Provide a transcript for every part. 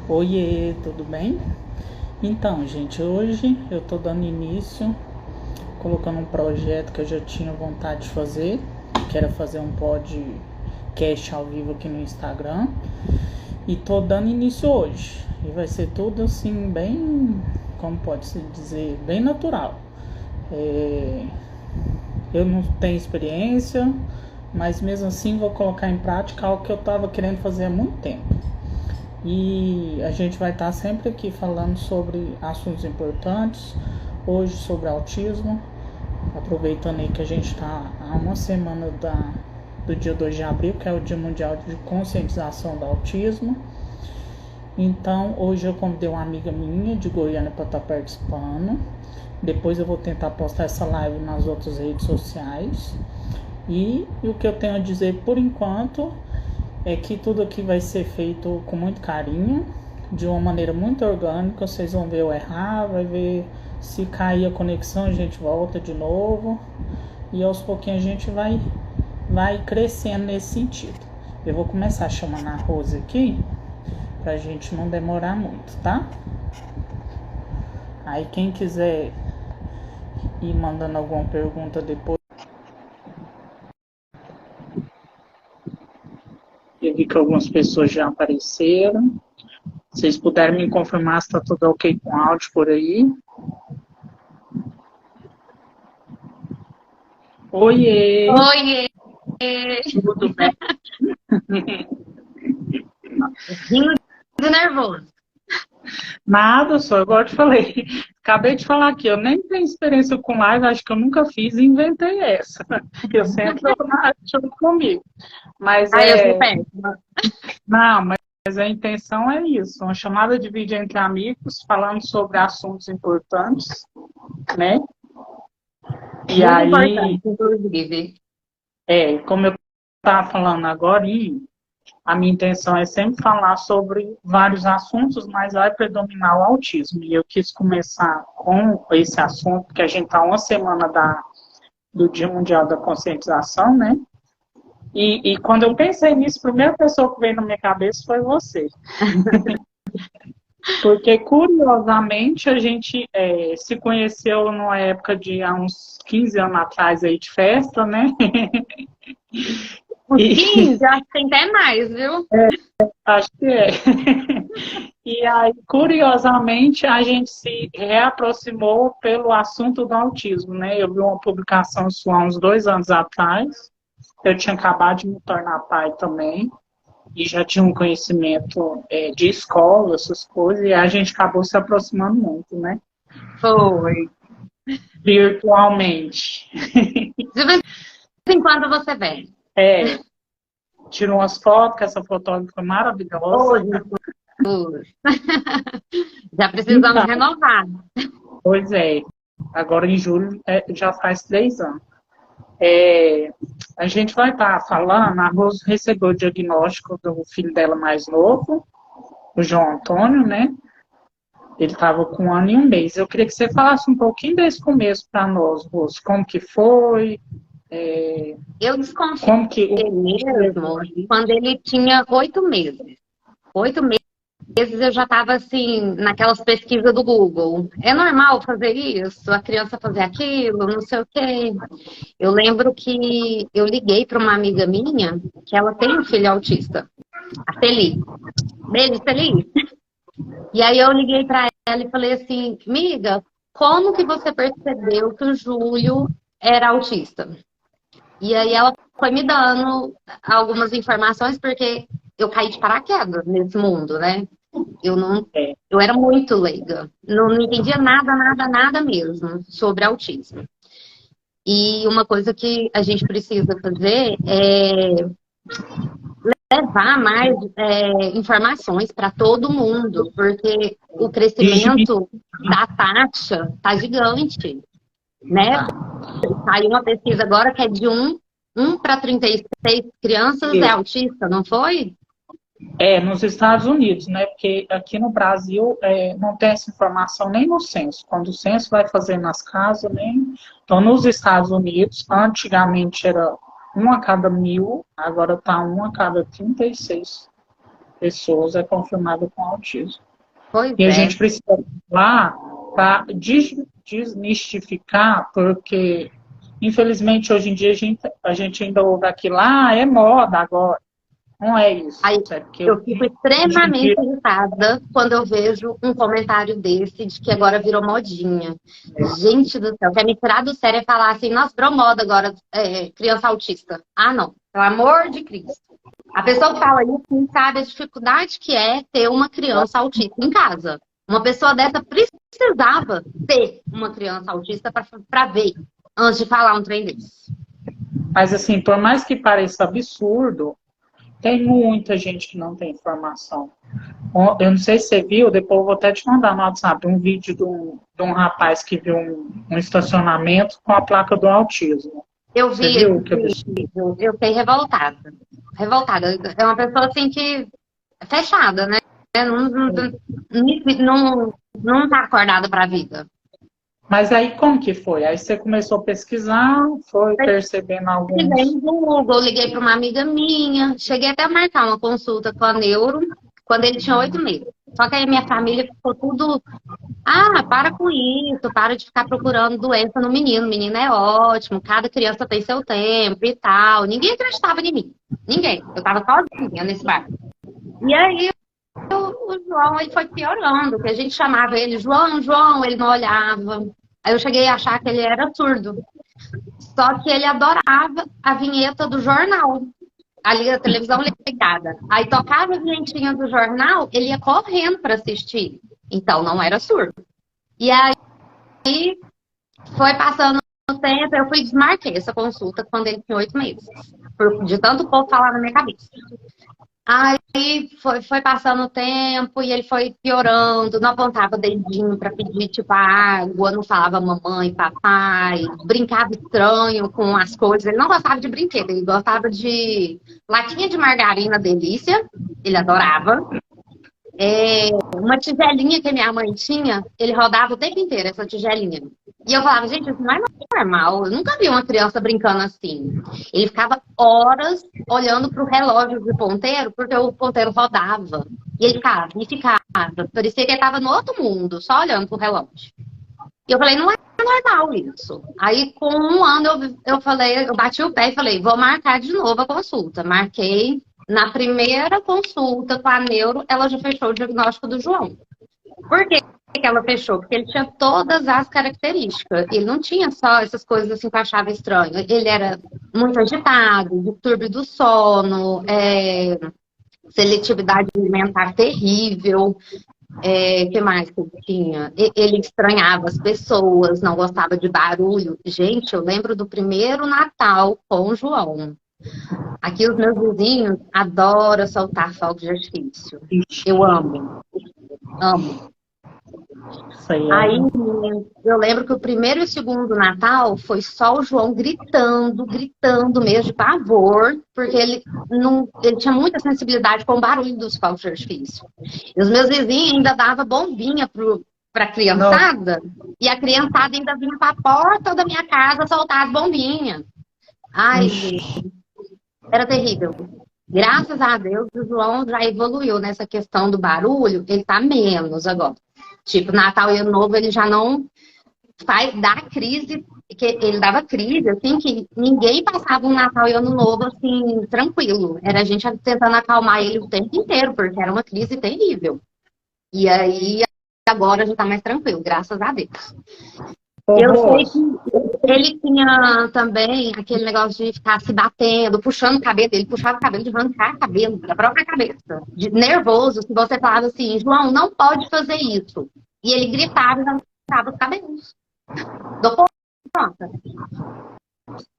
Oiê, tudo bem? Então, gente, hoje eu tô dando início, colocando um projeto que eu já tinha vontade de fazer, que era fazer um podcast ao vivo aqui no Instagram, e tô dando início hoje. E vai ser tudo assim, bem, como pode se dizer, bem natural. Eu não tenho experiência, mas mesmo assim vou colocar em prática algo que eu estava querendo fazer há muito tempo. E a gente vai estar sempre aqui falando sobre assuntos importantes, hoje sobre autismo, aproveitando aí que a gente está há uma semana do dia 2 de abril, que é o Dia Mundial de Conscientização do Autismo. Então, hoje eu convidei uma amiga minha de Goiânia para estar participando. Depois eu vou tentar postar essa live nas outras redes sociais. E o que eu tenho a dizer por enquanto é que tudo aqui vai ser feito com muito carinho, de uma maneira muito orgânica. Vocês vão ver eu errar, vai ver se cair a conexão, a gente volta de novo. E aos pouquinhos a gente vai crescendo nesse sentido. Eu vou começar chamando a Rose aqui, pra gente não demorar muito, tá? Aí quem quiser ir mandando alguma pergunta depois. Eu vi que algumas pessoas já apareceram. Se vocês puderem me confirmar se está tudo ok com áudio por aí. Oiê! Oiê! Tudo bem? Rindo de nervoso. Nada, só igual eu te falei. Acabei de falar aqui, eu nem tenho experiência com live, acho que eu nunca fiz e inventei essa. Eu sempre estou junto comigo. Mas Eu sou péssima. Não, mas a intenção é isso, uma chamada de vídeo entre amigos, falando sobre assuntos importantes, né? E Muito aí, importante, inclusive. como eu estava falando agora, a minha intenção é sempre falar sobre vários assuntos, mas vai predominar o autismo. E eu quis começar com esse assunto, porque a gente está uma semana do Dia Mundial da Conscientização, né? E quando eu pensei nisso, a primeira pessoa que veio na minha cabeça foi você. Porque, curiosamente, a gente se conheceu numa época de há uns 15 anos atrás aí de festa, né? Uns E 15, acho que tem até mais, viu? acho que é. E aí, curiosamente, a gente se reaproximou pelo assunto do autismo, né? Eu vi uma publicação sua há uns 2 anos atrás. Eu tinha acabado de me tornar pai também. E já tinha um conhecimento de escola, essas coisas, e a gente acabou se aproximando muito, né? Foi. Virtualmente. De vez em quando você vem. Tirou umas fotos, que essa fotógrafa foi maravilhosa. Jesus. Já precisamos Então, renovar. pois é, agora em julho já faz 3 anos. A gente vai estar falando, a Rose recebeu o diagnóstico do filho dela mais novo, o João Antônio, né? Ele estava com 1 ano e 1 mês. Eu queria que você falasse um pouquinho desse começo para nós, Rose. Como que foi? Eu desconfiei Como que mesmo quando ele tinha 8 meses. 8 meses eu já estava assim, naquelas pesquisas do Google. É normal fazer isso? A criança fazer aquilo? Não sei o quê. Eu lembro que eu liguei para uma amiga minha, que ela tem um filho autista, a Feliz. Beijo, Feliz. E aí eu liguei para ela e falei assim, amiga, como que você percebeu que o Júlio era autista? E aí ela foi me dando algumas informações, porque eu caí de paraquedas nesse mundo, né? Eu não, eu era muito leiga. Não entendia nada, nada, nada mesmo sobre autismo. E uma coisa que a gente precisa fazer é levar mais informações para todo mundo, porque o crescimento da taxa está gigante, né? Saiu uma pesquisa agora que é de 1 para 36 crianças é autista, não foi? Nos Estados Unidos, né? Porque aqui no Brasil não tem essa informação nem no censo. Quando o censo vai fazer nas casas, nem. Então, nos Estados Unidos, antigamente era 1 a cada 1.000, agora está 1 a cada 36. pessoas é confirmada com autismo. Pois E a é. gente precisa lá para desmistificar, porque, infelizmente, hoje em dia a gente ainda ouve aquilo, é moda agora. Não é isso. Aí É porque eu fico hoje em dia extremamente irritada quando eu vejo um comentário desse de que agora virou modinha. Gente do céu, quer me tirar do sério e falar assim, nossa, virou moda agora, criança autista. Ah, não, pelo amor de Cristo. A pessoa que fala isso não sabe a dificuldade que é ter uma criança autista em casa. Uma pessoa dessa precisava ter uma criança autista para ver, antes de falar um trem desse. Mas, assim, por mais que pareça absurdo, tem muita gente que não tem informação. Eu não sei se você viu, depois eu vou até te mandar no WhatsApp um vídeo de um rapaz que viu um estacionamento com a placa do autismo. Eu Você vi viu? esse vídeo, eu fiquei revoltada. Revoltada. É uma pessoa assim que é fechada, né? Não tá acordada para a vida. Mas aí como que foi? Aí você começou a pesquisar, foi percebendo alguns... Liguei no Google, liguei para uma amiga minha, cheguei até a marcar uma consulta com a neuro quando ele tinha 8 meses. Só que aí minha família ficou tudo, para com isso, para de ficar procurando doença no menino. O menino é ótimo, cada criança tem seu tempo e tal. Ninguém acreditava em mim. Ninguém. Eu tava sozinha nesse bar. E aí o João, ele foi piorando, que a gente chamava ele João, João, ele não olhava. Aí eu cheguei a achar que ele era surdo. Só que ele adorava a vinheta do jornal. Ali a televisão ligada. Aí tocava a vinhetinha do jornal, ele ia correndo para assistir. Então não era surdo. E aí foi passando o tempo, eu fui desmarquei essa consulta quando ele tinha 8 meses. De tanto povo falar na minha cabeça. Aí foi passando o tempo e ele foi piorando, não apontava dedinho para pedir tipo água, não falava mamãe, papai, brincava estranho com as coisas. Ele não gostava de brinquedo, ele gostava de latinha de margarina delícia, ele adorava. Uma tigelinha que minha mãe tinha, ele rodava o tempo inteiro essa tigelinha. E eu falava, gente, isso não é normal. Eu nunca vi uma criança brincando assim. Ele ficava horas olhando para o relógio do ponteiro, porque o ponteiro rodava. E ele ficava, e ficava. Parecia que ele estava no outro mundo, só olhando para o relógio. E eu falei, não é normal isso. Aí, com um ano, eu bati o pé e falei, vou marcar de novo a consulta. Marquei. Na primeira consulta com a neuro, ela já fechou o diagnóstico do João. Por que ela fechou? Porque ele tinha todas as características. Ele não tinha só essas coisas assim que eu achava estranho. Ele era muito agitado, distúrbio do sono, seletividade alimentar terrível. Que mais que ele tinha? Ele estranhava as pessoas, não gostava de barulho. Gente, eu lembro do primeiro Natal com o João. Aqui os meus vizinhos adoram soltar fogos de artifício. Eu amo. Amo. Aí eu lembro que o primeiro e o segundo Natal foi só o João gritando mesmo de pavor, porque ele tinha muita sensibilidade com o barulho dos fogos de artifício. E os meus vizinhos ainda davam bombinha para a criançada, e a criançada ainda vinha para a porta da minha casa soltar as bombinhas. Ai, gente. Era terrível. Graças a Deus, o João já evoluiu nessa questão do barulho, ele tá menos agora. Tipo, Natal e Ano Novo, ele já não dá crise, que ele dava crise, assim, que ninguém passava um Natal e Ano Novo, assim, tranquilo. Era a gente tentando acalmar ele o tempo inteiro, porque era uma crise terrível. E aí, agora já tá mais tranquilo, graças a Deus. Eu sei que ele tinha também aquele negócio de ficar se batendo, puxando o cabelo dele, puxava o cabelo de arrancar o cabelo da própria cabeça. De nervoso, se você falava assim, João, não pode fazer isso. E ele gritava e arrancava os cabelos. Dou conta.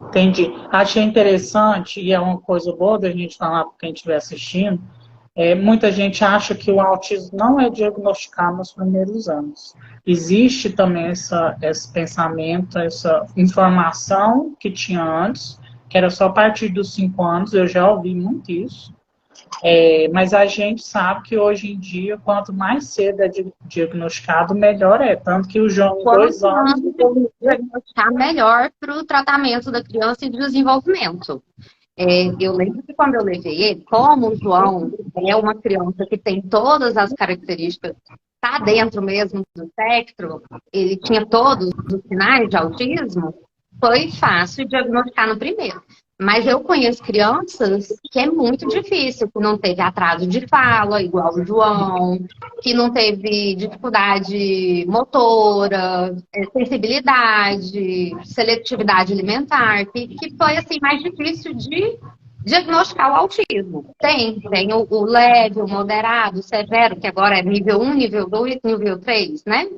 Entendi. Achei interessante, e é uma coisa boa da gente falar para quem estiver assistindo, muita gente acha que o autismo não é diagnosticado nos primeiros anos. Existe também esse pensamento, essa informação que tinha antes, que era só a partir dos 5 anos, eu já ouvi muito isso. Mas a gente sabe que hoje em dia, quanto mais cedo é diagnosticado, melhor é. Tanto que o João, em 2 anos... diagnosticar melhor para o tratamento da criança e do desenvolvimento. Eu lembro que quando eu levei ele, como o João é uma criança que tem todas as características, está dentro mesmo do espectro, ele tinha todos os sinais de autismo, foi fácil diagnosticar no primeiro. Mas eu conheço crianças que é muito difícil, que não teve atraso de fala, igual o João, que não teve dificuldade motora, sensibilidade, seletividade alimentar, que foi assim mais difícil de diagnosticar o autismo. Tem o leve, o moderado, o severo, que agora é nível 1, nível 2, nível 3, né?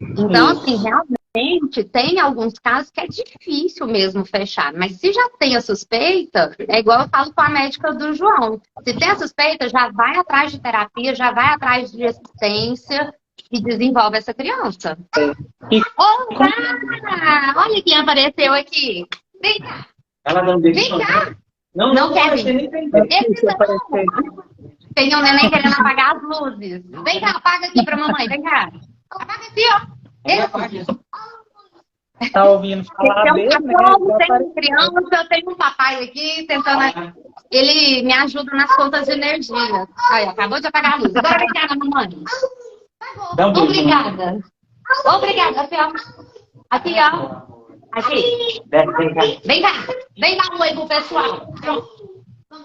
Então, assim, realmente tem alguns casos que é difícil mesmo fechar, mas se já tem a suspeita, é igual eu falo com a médica do João. Se tem a suspeita, já vai atrás de terapia, já vai atrás de assistência e desenvolve essa criança. Olá! Olha quem apareceu aqui. Vem cá. Ela não deixa. Vem cá. Não quer deixa, vir. nem tem. Tem um neném querendo apagar as luzes. Vem cá, apaga aqui pra mamãe. Vem cá. Apaga aqui, ó. Tá ouvindo falar tem dele, né? Tem criança, tem um papai aqui tentando. Ele me ajuda nas contas de energia. Aí, acabou de apagar a luz. Agora vem cá, mamãe. Obrigada. Obrigada, aqui, ó. Aqui, ó. Aqui. Vem cá. Vem dar um oi pro pessoal. Vamos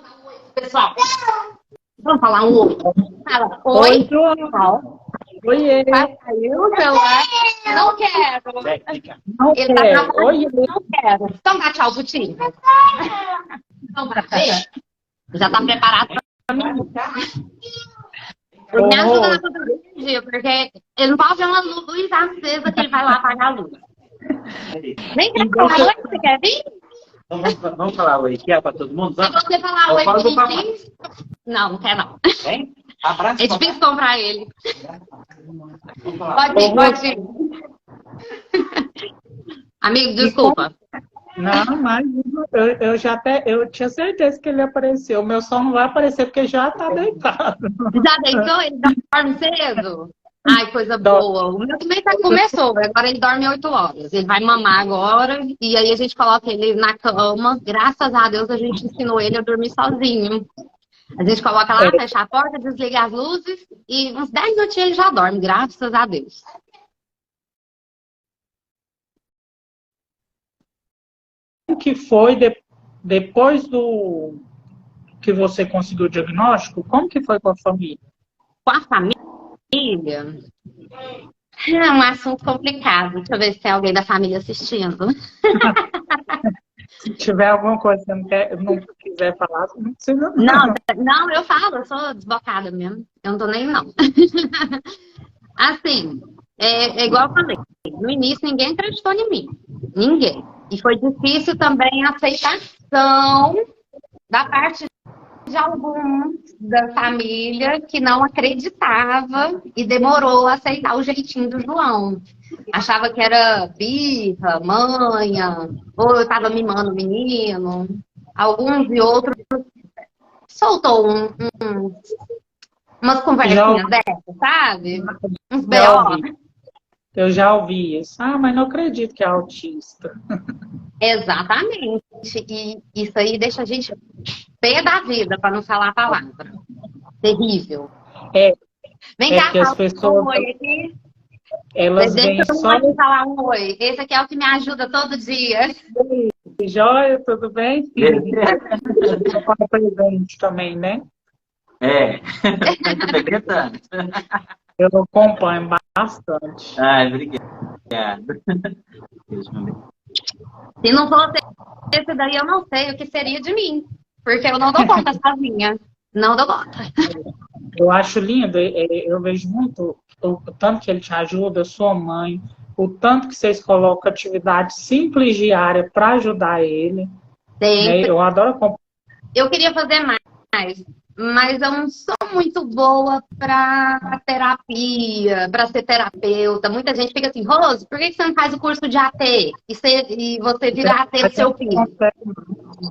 dar um oi pro pessoal. Vamos falar um oi. Fala, oi. João. Oiê. Saiu o celular. Não quero. Não Ele quer. tá Oiê. não quero. Então dá tchau pro time. Então, já tá preparado pra mim. Me ajuda na conta do dia, porque ele não pode ver uma luz acesa que ele vai lá apagar a luz. Vem cá, falar oi, você quer vir? Vamos falar oi, que é pra todo mundo? Se você falar oi bonitinho... Não quer não. Vem, abraço. É difícil comprar ele. Pode vir. Amigo, desculpa. Não, mas eu tinha certeza que ele apareceu. O meu só não vai aparecer porque já tá deitado. Já deitou? Ele dorme cedo? Ai, coisa boa. O meu também começou. Agora ele dorme 8 horas. Ele vai mamar agora. E aí a gente coloca ele na cama. Graças a Deus a gente ensinou ele a dormir sozinho. A gente coloca lá, fecha a porta, desliga as luzes. E uns 10 minutinhos ele já dorme. Graças a Deus. O que foi depois do que você conseguiu o diagnóstico? Como que foi com a família? Com a família? É um assunto complicado. Deixa eu ver se tem alguém da família assistindo. Se tiver alguma coisa que você não quiser falar, não precisa Não, eu falo, eu sou desbocada mesmo. Eu não tô nem não. Assim, é igual eu falei. No início ninguém acreditou em mim. Ninguém. E foi difícil também a aceitação da parte de alguns da família que não acreditava e demorou a aceitar o jeitinho do João. Achava que era birra, manha, ou eu estava mimando o menino. Alguns e outros soltou umas conversinhas dessas, sabe? Uns B.O. Eu já ouvi isso. Ah, mas não acredito que é autista. Exatamente. E isso aí deixa a gente pé da vida, para não falar a palavra. Terrível. Vem cá, que as pessoas, um oi aqui. Elas vêm só... falar um oi. Esse aqui é o que me ajuda todo dia. Joia, tudo bem? Eu falo presente também, né? Eu acompanho bastante. Ai, obrigado. Se não fosse esse daí, eu não sei o que seria de mim. Porque eu não dou conta sozinha. Não dou conta. Eu acho lindo, eu vejo muito o tanto que ele te ajuda, sua mãe, o tanto que vocês colocam atividade simples diária para ajudar ele. Né? Eu adoro acompanhar. Eu queria fazer mais, mas eu não sou muito boa para terapia, para ser terapeuta. Muita gente fica assim, Rose, por que você não faz o curso de AT? E você vira AT do seu filho?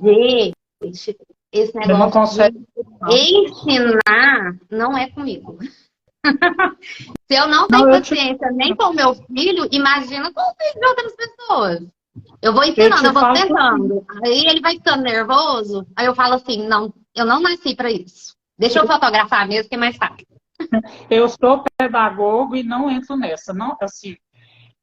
Gente, esse negócio de ensinar não é comigo. Se eu não tenho paciência nem com o meu filho, imagina com o filho de outras pessoas. Eu vou ensinando, eu vou falo tentando. Aí ele vai ficando nervoso, aí eu falo assim, não, eu não nasci para isso. Deixa eu fotografar mesmo, que é mais fácil. Eu sou pedagogo e não entro nessa. Não, assim,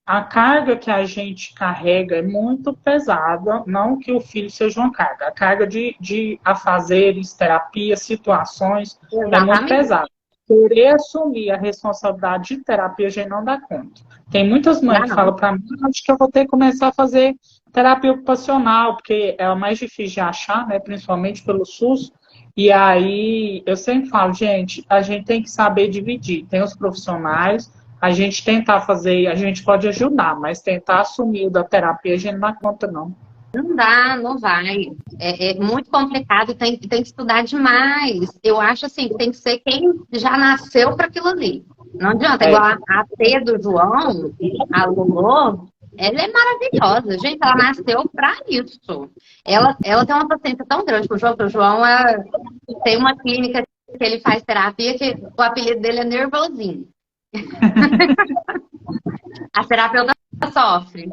a carga que a gente carrega é muito pesada, não que o filho seja uma carga. A carga de afazeres, terapias, situações é muito Exatamente. pesada. Querer assumir a responsabilidade de terapia a gente não dá conta. Tem muitas mães Dá que não. falam para mim, acho que eu vou ter que começar a fazer terapia ocupacional, porque é a mais difícil de achar, né, principalmente pelo SUS. E aí eu sempre falo, gente, a gente tem que saber dividir. Tem os profissionais, a gente tentar fazer, a gente pode ajudar, mas tentar assumir o da terapia a gente não dá conta, não. Não dá, não vai. É muito complicado, tem que estudar demais. Eu acho assim, que tem que ser quem já nasceu para aquilo ali. Não adianta, igual a T do João, a Lulô, ela é maravilhosa. Gente, ela nasceu para isso. Ela tem uma paciência tão grande com o João, porque o João tem uma clínica que ele faz terapia, que o apelido dele é nervosinho. A terapeuta sofre.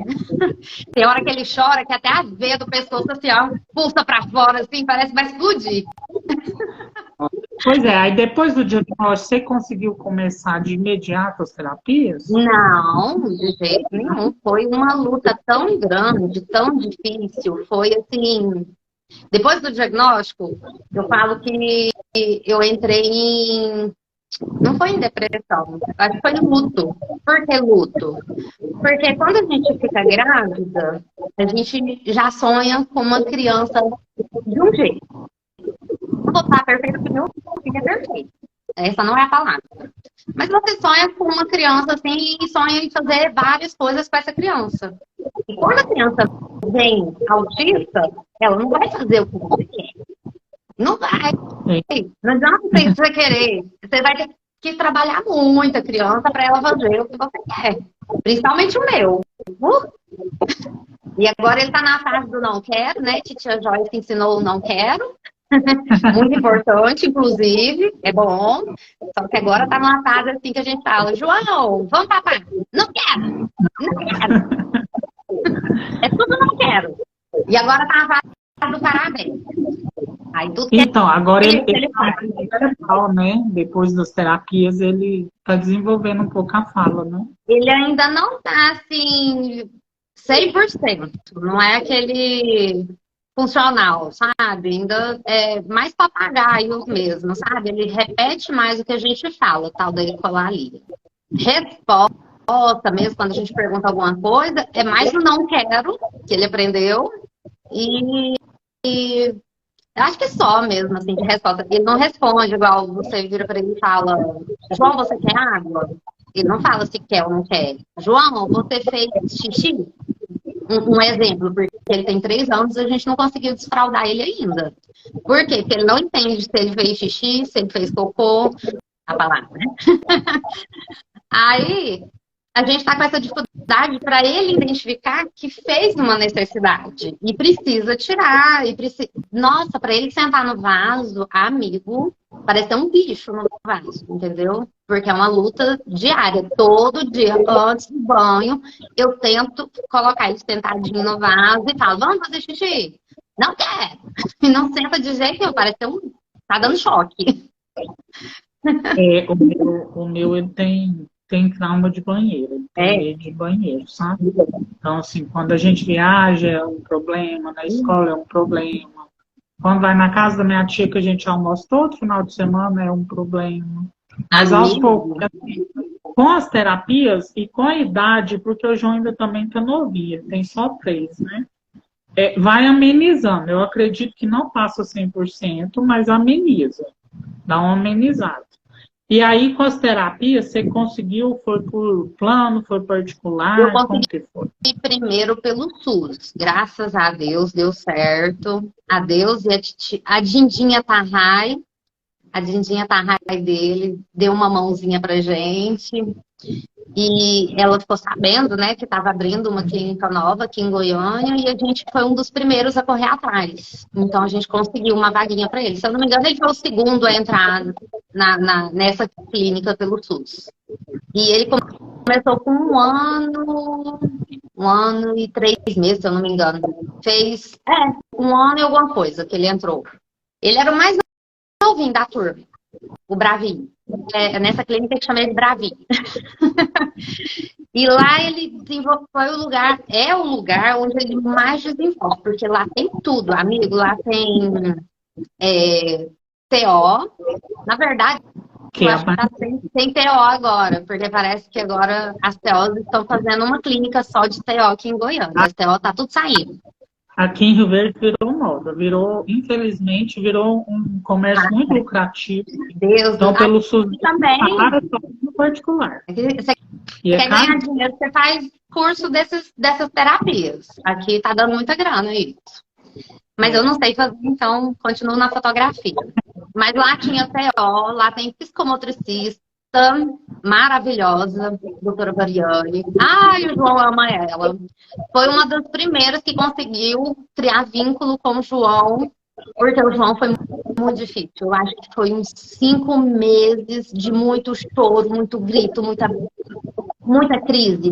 Tem hora que ele chora, que até a veia do pescoço assim, ó, pulsa pra fora, assim, parece que vai explodir. Pois é, aí depois do diagnóstico, você conseguiu começar de imediato as terapias? Não, de jeito nenhum. Foi uma luta tão grande, tão difícil. Foi assim. Depois do diagnóstico, eu falo que eu entrei em. Não foi em depressão, acho que foi em luto. Por que luto? Porque quando a gente fica grávida, a gente já sonha com uma criança de um jeito. Não vou falar perfeito porque meu filho é perfeito. Essa não é a palavra. Mas você sonha com uma criança assim e sonha em fazer várias coisas com essa criança. E quando a criança vem autista, ela não vai fazer o que você quer. Não vai. Não adianta você querer. Você vai ter que trabalhar muito a criança para ela fazer o que você quer. Principalmente o meu. E agora ele está na fase do não quero, né? Titia Joyce ensinou o não quero. Muito importante, inclusive. É bom. Só que agora está numa fase assim que a gente fala, João, vamos papai. Não quero. Não quero. É tudo não quero. E agora está na fase do parabéns. Aí, tudo então, agora ele faz. verbal, né? Depois das terapias, ele está desenvolvendo um pouco a fala, né? Ele ainda não está assim 100%. Não é aquele funcional, sabe? Ainda é mais papagaio mesmo, sabe? Ele repete mais o que a gente fala, tal da ecolalia. Resposta mesmo, quando a gente pergunta alguma coisa, é mais o não quero, que ele aprendeu. E acho que só mesmo, assim, de resposta. Ele não responde igual você vira para ele e fala, João, você quer água? Ele não fala se quer ou não quer. João, você fez xixi? Um exemplo, porque ele tem 3 anos e a gente não conseguiu desfraldar ele ainda. Por quê? Porque ele não entende se ele fez xixi, se ele fez cocô, a palavra, né? Aí, a gente está com essa dificuldade para ele identificar que fez uma necessidade e precisa tirar. Nossa, para ele sentar no vaso, amigo, parece um bicho no vaso, entendeu? Porque é uma luta diária. Todo dia, antes do banho, eu tento colocar ele sentadinho no vaso e falo, vamos fazer xixi? Não quer. E não senta de jeito nenhum, parece tá dando choque. O meu ele tem trauma de banheiro, ele tem medo de banheiro, sabe? Então, assim, quando a gente viaja é um problema, na escola é um problema. Quando vai na casa da minha tia, que a gente almoça todo final de semana, é um problema. Mas aos poucos, assim, com as terapias e com a idade, porque o João ainda também está novinho, tem só 3, né? Vai amenizando. Eu acredito que não passa 100%, mas ameniza. Dá uma amenizada. E aí, com as terapias, você conseguiu, foi por plano, foi particular? Eu consegui como que foi? primeiro pelo SUS. Graças a Deus, deu certo. A Deus e a Dindinha Tarrai. A Dindinha Tarrai dele deu uma mãozinha pra gente. E ela ficou sabendo, né, que estava abrindo uma clínica nova aqui em Goiânia e a gente foi um dos primeiros a correr atrás. Então a gente conseguiu uma vaguinha para ele. Se eu não me engano, ele foi o segundo a entrar nessa clínica pelo SUS. E ele começou com Um ano e 3 meses, se eu não me engano. Fez, 1 ano e alguma coisa que ele entrou. Ele era o mais novinho da turma, o Bravinho. Nessa clínica que chama ele de Bravinho. E lá ele desenvolveu, é o lugar onde ele mais desenvolve, porque lá tem tudo, amigo. Lá tem TO. Na verdade, eu acho que tá sem TO agora, porque parece que agora as TOs estão fazendo uma clínica só de TO aqui em Goiânia. As TO tá tudo saindo. Aqui em Rio Verde virou moda, infelizmente, virou um comércio muito lucrativo. Deus, então, pelo SUS, também. No particular. Você quer ganhar dinheiro, você faz curso dessas terapias. Aqui tá dando muita grana isso. Mas eu não sei fazer, então continuo na fotografia. Mas lá tinha TO, lá tem psicomotricista, maravilhosa, doutora Variane. Ai, o João ama ela. Foi uma das primeiras que conseguiu criar vínculo com o João, porque o João foi muito difícil. Eu acho que foi uns 5 meses de muito choro, muito grito, muita crise,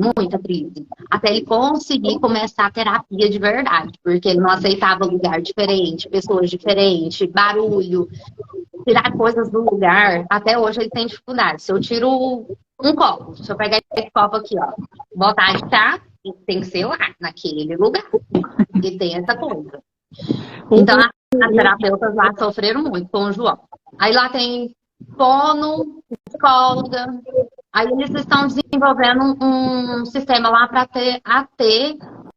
até ele conseguir começar a terapia de verdade, porque ele não aceitava lugar diferente, pessoas diferentes, barulho, tirar coisas do lugar. Até hoje ele tem dificuldade. Se eu tiro um copo, se eu pegar esse copo aqui, ó, botar de chá, tem que ser lá, naquele lugar. E tem essa coisa. Então, as terapeutas lá sofreram muito com o João. Aí lá tem fono, psicóloga. Aí eles estão desenvolvendo um sistema lá para ter AT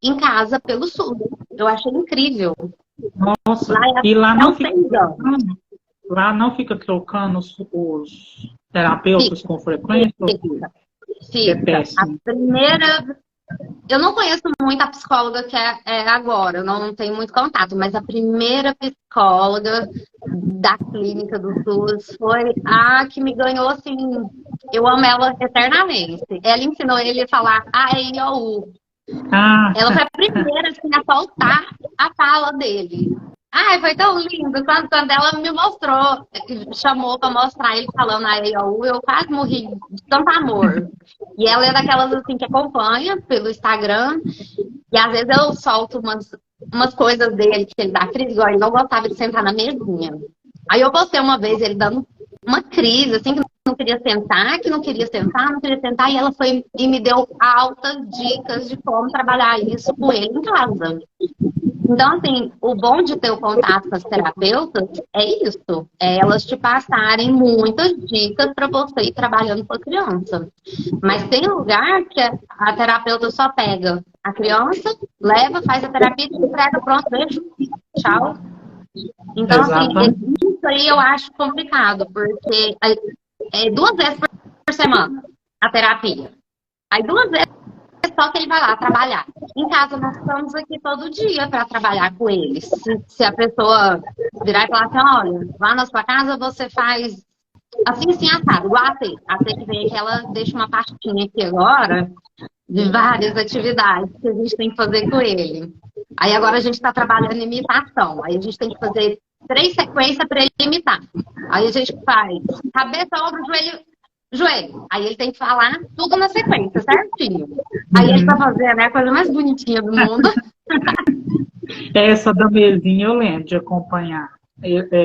em casa pelo SUS. Eu achei incrível. Nossa, lá não fica trocando os terapeutas com frequência? Fica. A primeira... Eu não conheço muito a psicóloga que é agora, eu não tenho muito contato, mas a primeira psicóloga da clínica do SUS foi a que me ganhou, assim, eu amo ela eternamente. Ela ensinou ele a falar A, E, I, O, U. Ela foi a primeira, assim, a soltar a fala dele. Ai, foi tão lindo. Quando ela me mostrou, chamou pra mostrar ele falando a EIOU, eu quase morri de tanto amor. E ela é daquelas assim que acompanha pelo Instagram. E às vezes eu solto umas coisas dele que ele dá crise, igual ele não gostava de sentar na mesinha. Aí eu postei uma vez ele dando uma crise, assim, que não queria sentar, e ela foi e me deu altas dicas de como trabalhar isso com ele em casa. Então, assim, o bom de ter o contato com as terapeutas é isso. É elas te passarem muitas dicas para você ir trabalhando com a criança. Mas tem lugar que a terapeuta só pega a criança, leva, faz a terapia, te entrega, pronto, beijo, tchau. Então, assim, isso aí eu acho complicado, porque é 2 vezes por semana a terapia. Aí 2 vezes só que ele vai lá trabalhar. Em casa, nós estamos aqui todo dia para trabalhar com eles. Se a pessoa virar e falar assim, olha, lá na sua casa você faz assim, assado, igual a T. A T que vem aqui, ela deixa uma pastinha aqui agora de várias atividades que a gente tem que fazer com ele. Aí agora a gente está trabalhando em imitação. Aí a gente tem que fazer 3 sequências para ele imitar. Aí a gente faz cabeça, ombro, joelho. Aí ele tem que falar tudo na sequência, certinho. Aí ele tá fazendo a coisa mais bonitinha do mundo. Essa da mesinha eu lembro de acompanhar.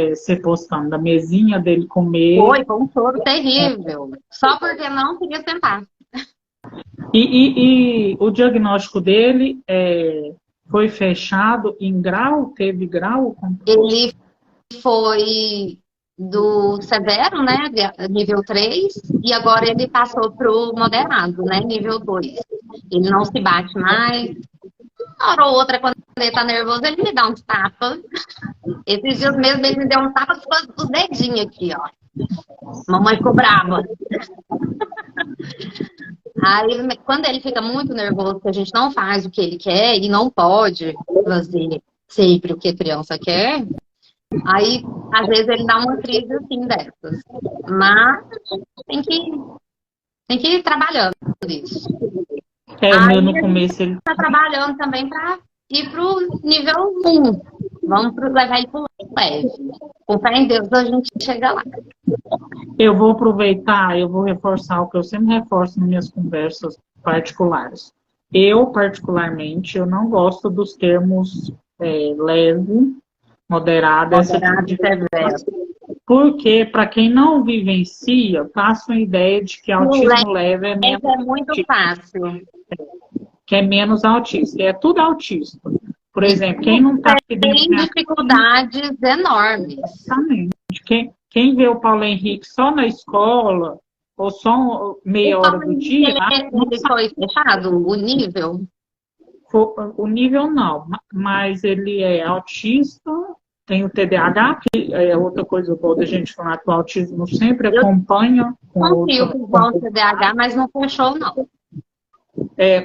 Você postando da mesinha dele comer. Foi um choro terrível. Só porque não queria sentar. E o diagnóstico dele foi fechado em grau? Teve grau? Ele foi do severo, né, nível 3, e agora ele passou pro moderado, né, nível 2. Ele não se bate mais. Uma hora ou outra, quando ele tá nervoso, ele me dá uns tapas. Esses dias mesmo ele me deu um tapa com os dedinhos aqui, ó. Mamãe ficou brava. Aí, quando ele fica muito nervoso, que a gente não faz o que ele quer e não pode fazer sempre o que a criança quer, aí, às vezes, ele dá uma crise assim dessas. Mas tem que ir trabalhando isso. O meu no começo ele tá trabalhando também para ir pro nível 1. Vamos levar ele pro leve. Com fé em Deus, a gente chega lá. Eu vou aproveitar, eu vou reforçar o que eu sempre reforço nas minhas conversas particulares. Eu, particularmente, eu não gosto dos termos leve, moderado, essa tipo Moderado de e severo. porque, para quem não vivencia, passa uma ideia de que E o autismo leve é menos leve é muito autista, fácil. que é menos autista. É tudo autista. Por E exemplo, quem não está aqui dentro da tem minha dificuldades enormes. casinha, quem vê o Paulo Henrique só na escola, ou só O meia hora Paulo do Henrique, dia, não ele foi fechado, o nível? o nível não, mas ele é autista, tem o TDAH, que é outra coisa boa da gente falar que o autismo sempre Eu acompanha com confio outra. que vão TDAH, mas não fechou, não.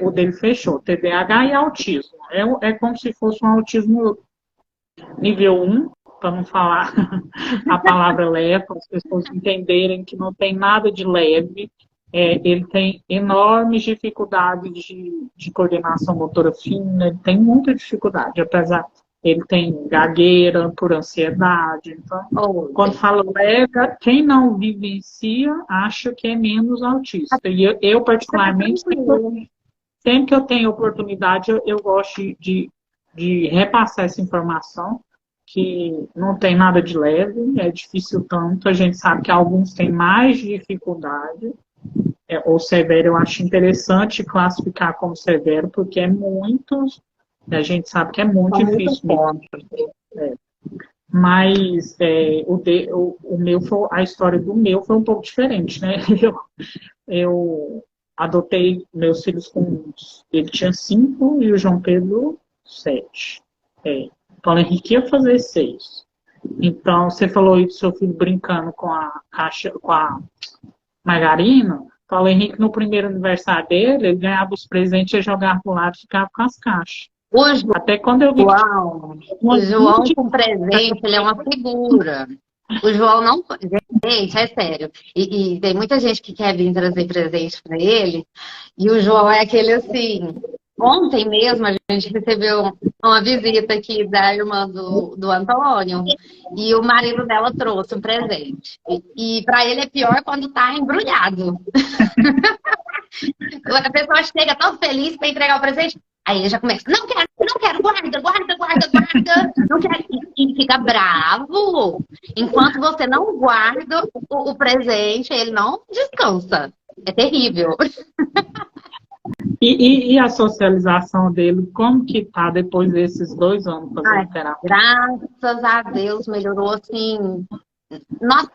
O dele fechou, TDAH e autismo. É como se fosse um autismo nível 1, para não falar a palavra leve, para as pessoas entenderem que não tem nada de leve. Ele tem enormes dificuldades de coordenação motora fina, ele tem muita dificuldade, apesar ele tem gagueira por ansiedade. Então, Oh, quando fala leve, quem não vivencia acha que é menos autista. E eu particularmente, sempre que eu tenho oportunidade, eu gosto de repassar essa informação, que não tem nada de leve, é difícil tanto. A gente sabe que alguns têm mais dificuldade, ou severo. Eu acho interessante classificar como severo, porque a gente sabe que é muito são muito difícil mesmo. fortes. Mas o meu a história do meu foi um pouco diferente, né? Eu adotei meus filhos ele tinha 5 e o João Pedro 7. Paulo Henrique ia fazer 6. Então, você falou aí do seu filho brincando com a caixa, com a margarina. Paulo Henrique, no primeiro aniversário dele, ele ganhava os presentes e jogava pro lado e ficava com as caixas. O Até quando eu vi que O João com presente, ele é uma figura. O João não. Gente, é sério. E tem muita gente que quer vir trazer presente para ele. E o João é aquele assim. Ontem mesmo a gente recebeu uma visita aqui da irmã do Antônio. E o marido dela trouxe um presente. E para ele é pior quando tá embrulhado. A pessoa chega tão feliz para entregar o presente. Aí ele já começa, não quero, guarda, não quero. E fica bravo. Enquanto você não guarda o presente, ele não descansa. É terrível. E a socialização dele, como que tá depois desses 2 anos fazendo terapia? Graças a Deus melhorou assim. Nossa,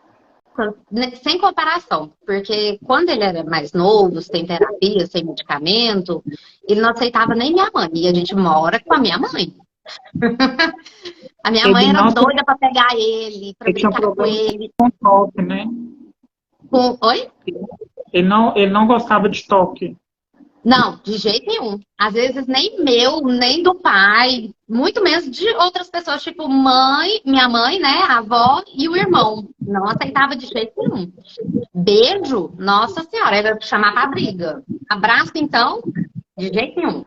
sem comparação, porque quando ele era mais novo, sem terapia, sem medicamento, ele não aceitava nem minha mãe. E a gente mora com a minha mãe. A minha mãe era doida para pegar ele, para brincar com ele. Com toque, né? Oi? Ele não gostava de toque. Não, de jeito nenhum. Às vezes nem meu, nem do pai, muito menos de outras pessoas, tipo minha mãe, né, a avó e o irmão. Não aceitava de jeito nenhum. Beijo, nossa senhora, era chamar pra briga. Abraço, então, de jeito nenhum.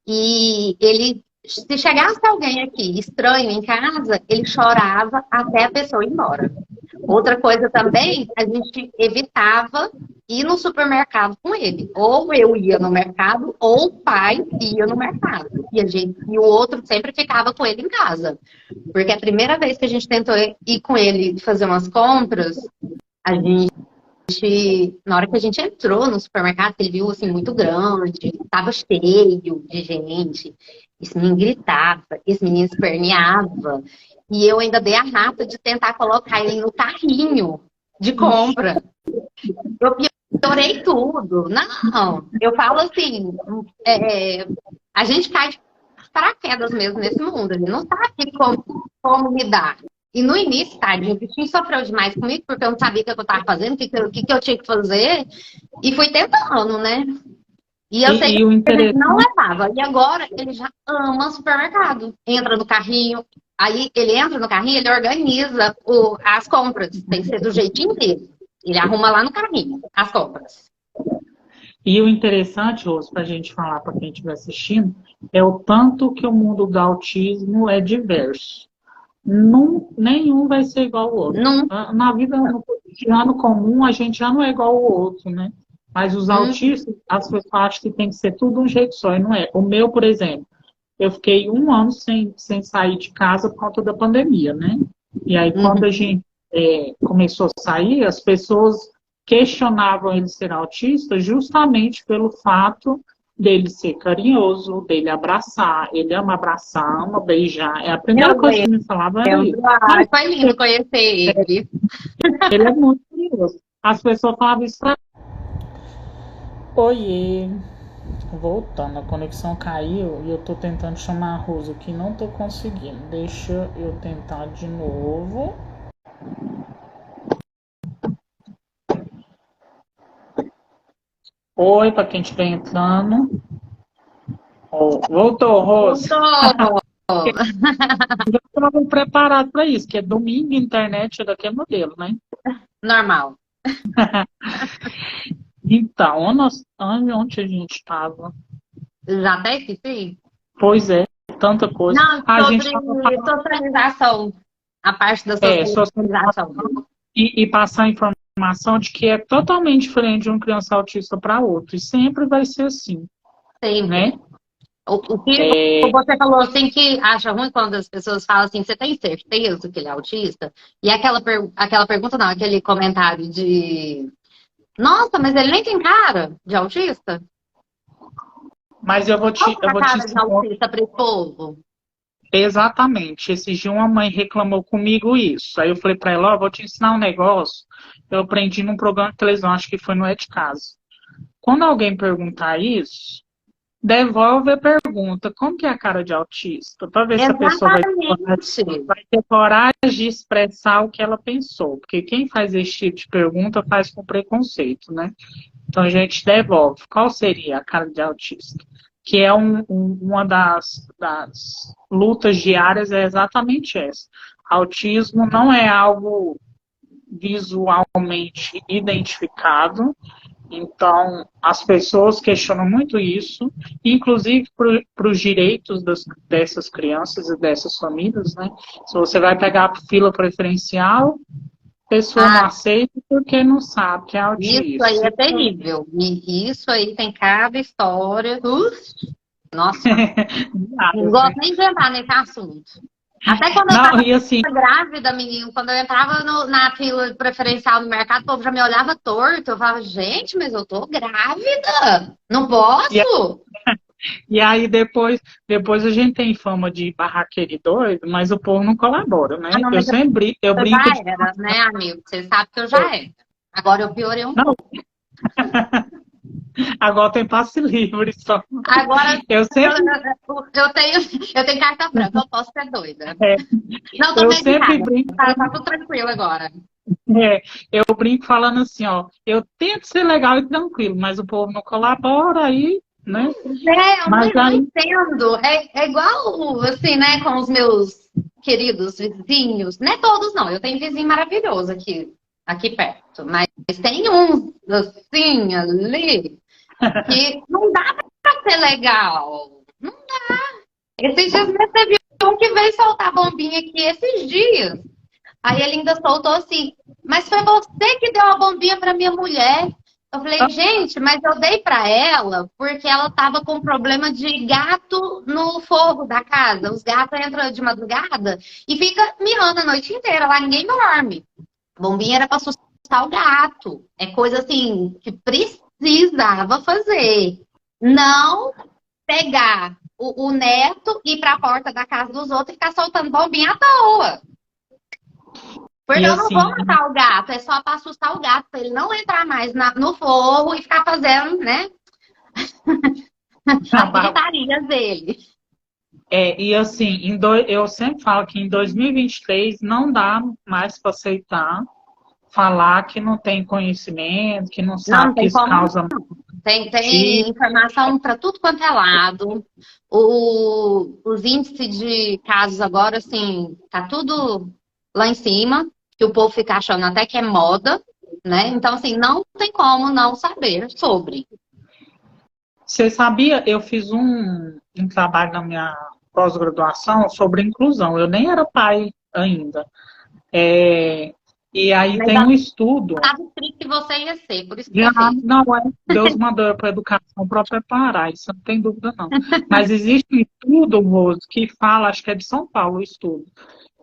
E ele, se chegasse alguém aqui estranho em casa, ele chorava até a pessoa ir embora. Outra coisa também, a gente evitava ir no supermercado com ele. Ou eu ia no mercado, ou o pai ia no mercado. E o outro sempre ficava com ele em casa. Porque a primeira vez que a gente tentou ir com ele fazer umas compras, a gente, na hora que a gente entrou no supermercado, ele viu assim muito grande, estava cheio de gente. Esse menino gritava, esse menino esperneava. E eu ainda dei a rata de tentar colocar ele no carrinho de compra. Eu piorei tudo. Não, eu falo assim, a gente cai de paraquedas mesmo nesse mundo. Ele não sabe como lidar. E no início, tadinho, o bichinho sofreu demais comigo, porque eu não sabia o que eu estava fazendo, o que eu tinha que fazer. E fui tentando, né? E eu sei que ele não levava. E agora ele já ama supermercado. Entra no carrinho. Aí ele entra no carrinho, ele organiza as compras. Tem que ser do jeitinho dele. Ele arruma lá no carrinho as compras. E o interessante, Rose, para a gente falar para quem estiver assistindo, é o tanto que o mundo do autismo é diverso. Nenhum vai ser igual ao outro. Não. Na vida, no cotidiano comum, a gente já não é igual ao outro, né? Mas os Hum, autistas, as pessoas acham que tem que ser tudo de um jeito só, e não é. O meu, por exemplo, eu fiquei um ano sem sair de casa por conta da pandemia, né? E aí, quando a uhum. gente começou a sair, as pessoas questionavam ele ser autista justamente pelo fato dele ser carinhoso, dele abraçar. Ele ama beijar. É a primeira Eu coisa que me falava era isso. lembro. Ai, Mas foi lindo conhecer ele. ele é muito carinhoso. As pessoas falavam isso pra Oiê, voltando, a conexão caiu e eu tô tentando chamar a Rosa aqui, não tô conseguindo. Deixa eu tentar de novo. Oi, para quem estiver entrando. Oh, voltou, Rosa. Voltou. Eu estava preparado para isso, que é domingo, internet é daquele modelo, né? Normal. Então, onde a gente estava? Já até esqueci? Pois é, tanta coisa. Não, A gente sobre estava falando, socialização. A parte da socialização. socialização e passar informação de que é totalmente diferente de uma criança autista para outra. E sempre vai ser assim, Sempre. né? O que É, você falou assim que acha ruim quando as pessoas falam assim, você tem certeza que ele é autista? E aquela pergunta, não, aquele comentário de nossa, mas ele nem tem cara de autista? mas eu vou Qual te, que é eu a vou te cara de ensinar. autista para esse povo? Exatamente. Esse dia uma mãe reclamou comigo isso. Aí eu falei para ela, ó, vou te ensinar um negócio. Eu aprendi num programa de televisão, acho que foi no É de Casa. Quando alguém perguntar isso, devolve a pergunta, como que é a cara de autista? Para ver se a pessoa Exatamente. vai ter coragem de expressar o que ela pensou. Porque quem faz esse tipo de pergunta faz com preconceito, né? Então a gente devolve. Qual seria a cara de autista? Que é uma das lutas diárias, é exatamente essa. Autismo não é algo visualmente identificado, então as pessoas questionam muito isso, inclusive para os direitos dessas crianças e dessas famílias, né? Se você vai pegar a fila preferencial, a pessoa não Ah, aceita porque não sabe que é isso aí autista. é terrível. E isso aí tem cada história. Nossa, não gosto nem de entrar nesse assunto. Até quando eu Não, estava e assim, grávida, menino, quando eu entrava na fila preferencial no mercado, o povo já me olhava torto. Eu falava, gente, mas eu tô grávida. Não e, posso? e aí depois a gente tem fama de barraqueiro e doido, mas o povo não colabora, Ah, né? não, Eu mas sempre eu eu brinco de já era, né, amigo? Você sabe que eu já era. Agora eu piorei um não, pouco. agora tem passe livre só. Agora Eu sempre eu tenho carta branca, eu posso ser doida. é, Não, tô eu sempre medicada. brinco, Tá tudo tranquilo agora. eu brinco falando assim, ó, eu tento ser legal e tranquilo, mas o povo não colabora aí, né? É, eu Mas não aí entendo. É igual, assim, né, com os meus queridos vizinhos. Não é todos, não. Eu tenho vizinho maravilhoso aqui perto. Mas tem uns, assim, ali, que não dá pra ser legal. Não dá. Esses dias mesmo teve um que veio soltar bombinha aqui esses dias. Aí ele ainda soltou assim, mas foi você que deu a bombinha para minha mulher. Eu falei, gente, mas eu dei para ela porque ela tava com problema de gato no forro da casa. Os gatos entram de madrugada e fica miando a noite inteira lá, ninguém dorme. Bombinha era para assustar o gato. É coisa assim que precisava fazer. Não pegar o neto, ir para a porta da casa dos outros e ficar soltando bombinha à toa. Porque e eu não vou assim, matar o gato, é só para assustar o gato, para ele não entrar mais no forro e ficar fazendo, né, as gritarias dele. e assim, eu sempre falo que em 2023 não dá mais para aceitar falar que não tem conhecimento, que não Não, sabe não que tem isso como. causa Tem morte. informação para tudo quanto é lado. Os índices de casos agora, assim, tá tudo lá em cima, que o povo fica achando até que é moda, né? Então, assim, não tem como não saber sobre. Você sabia, eu fiz um trabalho na minha pós-graduação sobre inclusão. Eu nem era pai ainda. É, E aí Mas tem um estudo. estava escrito que você ia ser, por isso que eu fiz. Não, Deus mandou eu para a educação para preparar, isso não tem dúvida não. Mas existe um estudo, Rose, que fala, acho que é de São Paulo o estudo,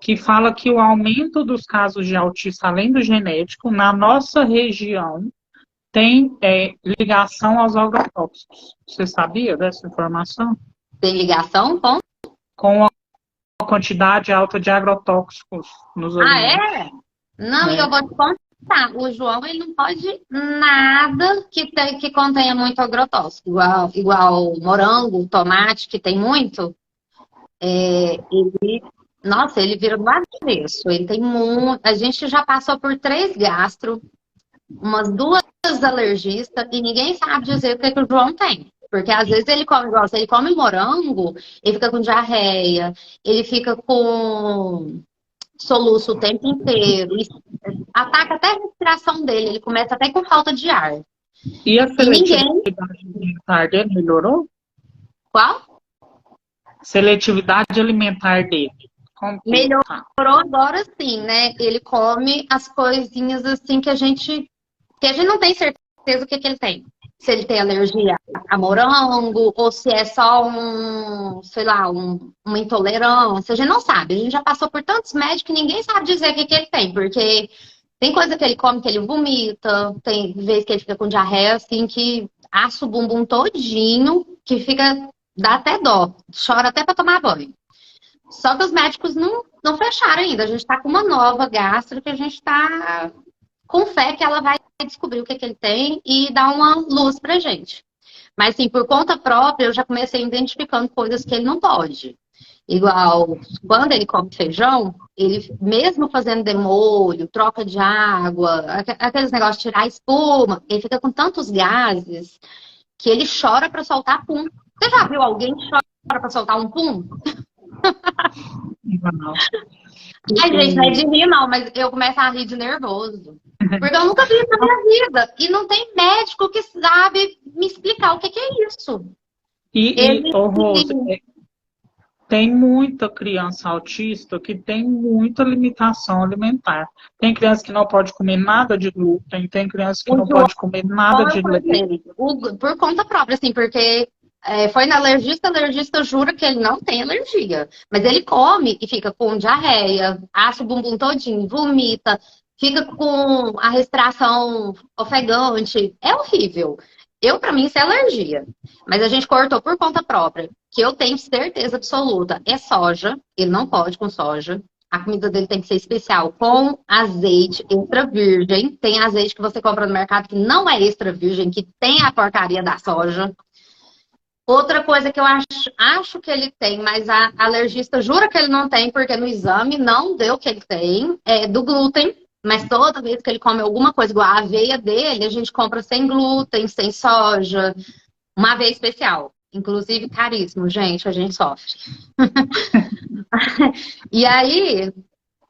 que fala que o aumento dos casos de autismo, além do genético, na nossa região, tem ligação aos agrotóxicos. Você sabia dessa informação? Tem ligação com? Com a quantidade alta de agrotóxicos nos alimentos. É? Não, e eu vou te contar. O João, ele não pode nada que contenha muito agrotóxico. Igual morango, tomate, que tem muito. Nossa, ele vira do avesso. Ele tem muito. A gente já passou por 3 gastro, umas 2 alergistas, e ninguém sabe dizer o que o João tem. Porque às vezes ele come, igual, se ele come morango, ele fica com diarreia, ele fica com soluço o tempo inteiro, ataca até a respiração dele, ele começa até com falta de ar. E a ninguém. seletividade alimentar dele melhorou? Qual? Seletividade alimentar dele. Melhorou agora sim, né? Ele come as coisinhas assim que a gente não tem certeza o que ele tem. Se ele tem alergia a morango, ou se é só sei lá, uma intolerância. A gente não sabe. A gente já passou por tantos médicos que ninguém sabe dizer o que ele tem. Porque tem coisa que ele come que ele vomita, tem vezes que ele fica com diarreia, assim, que assa o bumbum todinho, que dá até dó. Chora até pra tomar banho. Só que os médicos não fecharam ainda. A gente tá com uma nova gastro que a gente tá com fé que ela vai descobrir o que ele tem e dar uma luz pra gente. Mas, assim, por conta própria, eu já comecei identificando coisas que ele não pode. Igual, quando ele come feijão, ele, mesmo fazendo demolho, troca de água, aqueles negócios de tirar espuma, ele fica com tantos gases que ele chora pra soltar pum. Você já viu alguém que chora pra soltar um pum? Não. Ai, gente, não é de rir, não, mas eu começo a rir de nervoso. Porque eu nunca vi isso na minha vida. E não tem médico que sabe me explicar o que é isso. Rose, tem muita criança autista que tem muita limitação alimentar. Tem criança que não pode comer nada de glúten, tem criança que não pode comer nada de leite. Por conta própria, assim, porque foi na alergista, a alergista jura que ele não tem alergia. Mas ele come e fica com diarreia, assa o bumbum todinho, vomita, fica com a respiração ofegante. É horrível. Pra mim, isso é alergia. Mas a gente cortou por conta própria. Que eu tenho certeza absoluta. É soja. Ele não pode com soja. A comida dele tem que ser especial. Com azeite extra virgem. Tem azeite que você compra no mercado que não é extra virgem, que tem a porcaria da soja. Outra coisa que eu acho que ele tem, mas a alergista jura que ele não tem, porque no exame não deu que ele tem, é do glúten. Mas toda vez que ele come alguma coisa, igual a aveia dele, a gente compra sem glúten, sem soja. Uma aveia especial. Inclusive caríssimo, gente, a gente sofre. E aí,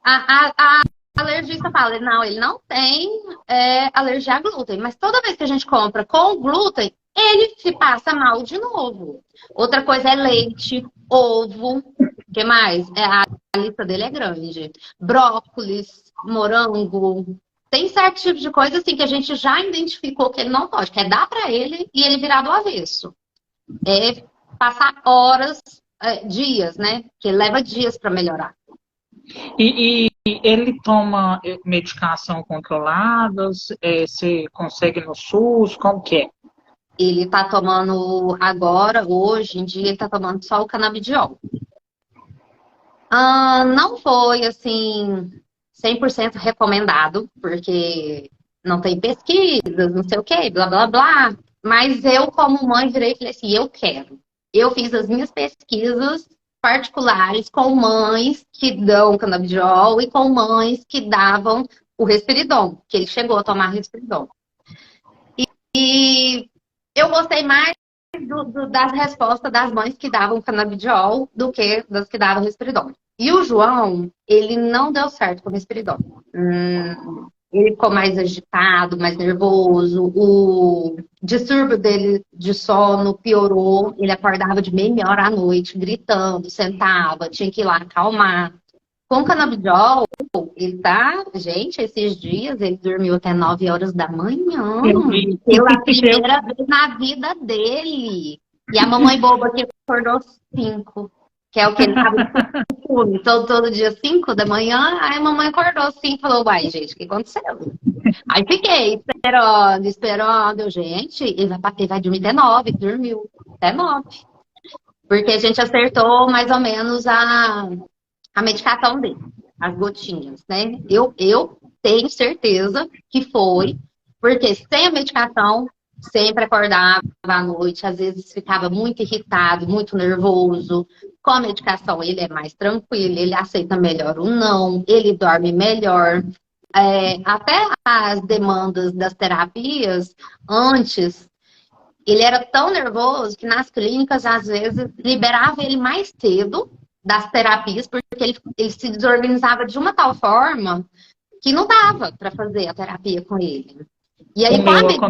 a alergista fala, não, ele não tem alergia a glúten. Mas toda vez que a gente compra com glúten, ele se passa mal de novo. Outra coisa é leite, ovo. O que mais? A lista dele é grande. Brócolis, morango. Tem certos tipos de coisa assim que a gente já identificou que ele não pode. Que é dar pra ele e ele virar do avesso. É passar horas, dias, né? Que leva dias para melhorar. E ele toma medicação controlada? Você consegue no SUS? Como que é? Ele tá tomando agora, hoje em dia, ele tá tomando só o canabidiol. Não foi, assim, 100% recomendado, porque não tem pesquisas, não sei o quê, blá, blá, blá. Mas eu, como mãe, virei e falei assim, eu quero. Eu fiz as minhas pesquisas particulares com mães que dão canabidiol e com mães que davam o Risperidon, que ele chegou a tomar Risperidon. E eu gostei mais das respostas das mães que davam canabidiol do que das que davam Risperidon. E o João, ele não deu certo com o Risperidon. Ele ficou mais agitado, mais nervoso. O distúrbio dele de sono piorou. Ele acordava de meia hora à noite, gritando, sentava, tinha que ir lá acalmar. Com o canabidiol, ele tá... Gente, esses dias ele dormiu até 9 horas da manhã. Eu vi. Pela primeira vez na vida dele. E a mamãe boba que acordou 5. Que é o que ele tava todo dia 5 da manhã. Aí a mamãe acordou assim e falou, uai, gente, o que aconteceu? Aí fiquei esperando. Gente, ele vai dormir até 9. Dormiu até 9. Porque a gente acertou mais ou menos a medicação dele, as gotinhas, né? Eu tenho certeza que foi, porque sem a medicação, sempre acordava à noite, às vezes ficava muito irritado, muito nervoso. Com a medicação, ele é mais tranquilo, ele aceita melhor o não, ele dorme melhor. Até as demandas das terapias, antes, ele era tão nervoso que nas clínicas, às vezes, liberava ele mais cedo das terapias, porque ele se desorganizava de uma tal forma que não dava para fazer a terapia com ele. E aí,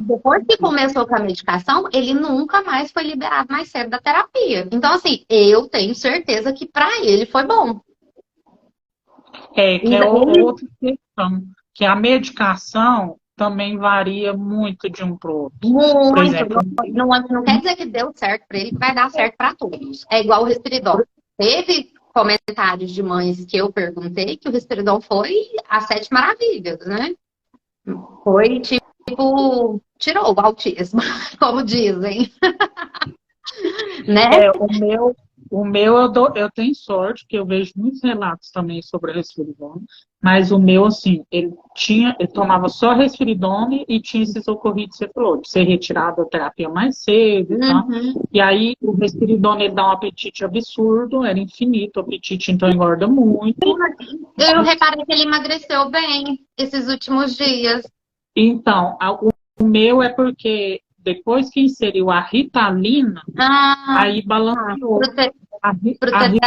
depois que começou com a medicação, ele nunca mais foi liberado mais cedo da terapia. Então, assim, eu tenho certeza que para ele foi bom. Que é outra questão, que a medicação também varia muito de um para o outro. Muito. Por exemplo, não quer dizer que deu certo para ele, que vai dar certo para todos. É igual o Respiridol. Teve comentários de mães que eu perguntei que o Respiridol foi as 7 maravilhas, né? Foi tipo, tirou o autismo, como dizem. Né? O meu eu tenho sorte, que eu vejo muitos relatos também sobre a Risperidone, mas o meu, assim, ele tomava só Risperidone e tinha esses ocorridos que você falou, de ser retirado da terapia mais cedo e tal. E aí o Risperidone, ele dá um apetite absurdo, era infinito o apetite, então engorda muito. Eu reparei que ele emagreceu bem esses últimos dias. Então, o meu é porque depois que inseriu a Ritalina, aí balanceou. A Ritalina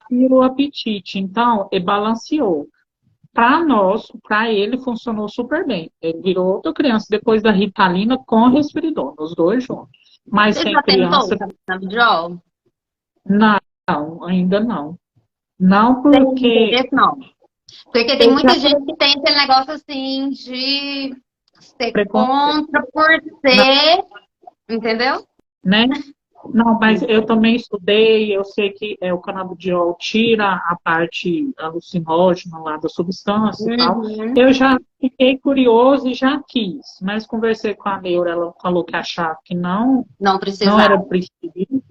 tira o apetite, então, ele balanceou. Para ele, funcionou super bem. Ele virou outra criança depois da Ritalina com Risperidone, os dois juntos. Mas Você sem já criança... tentou o canabidiol? Não, ainda não. Não porque... Não. Porque tem muita gente que tem aquele negócio assim de ser contra por ser, entendeu? Né? Não, mas eu também estudei, eu sei que o canabidiol tira a parte alucinógena lá da substância e tal. Eu já fiquei curioso e já quis, mas conversei com a Neura, ela falou que achava que não era preciso.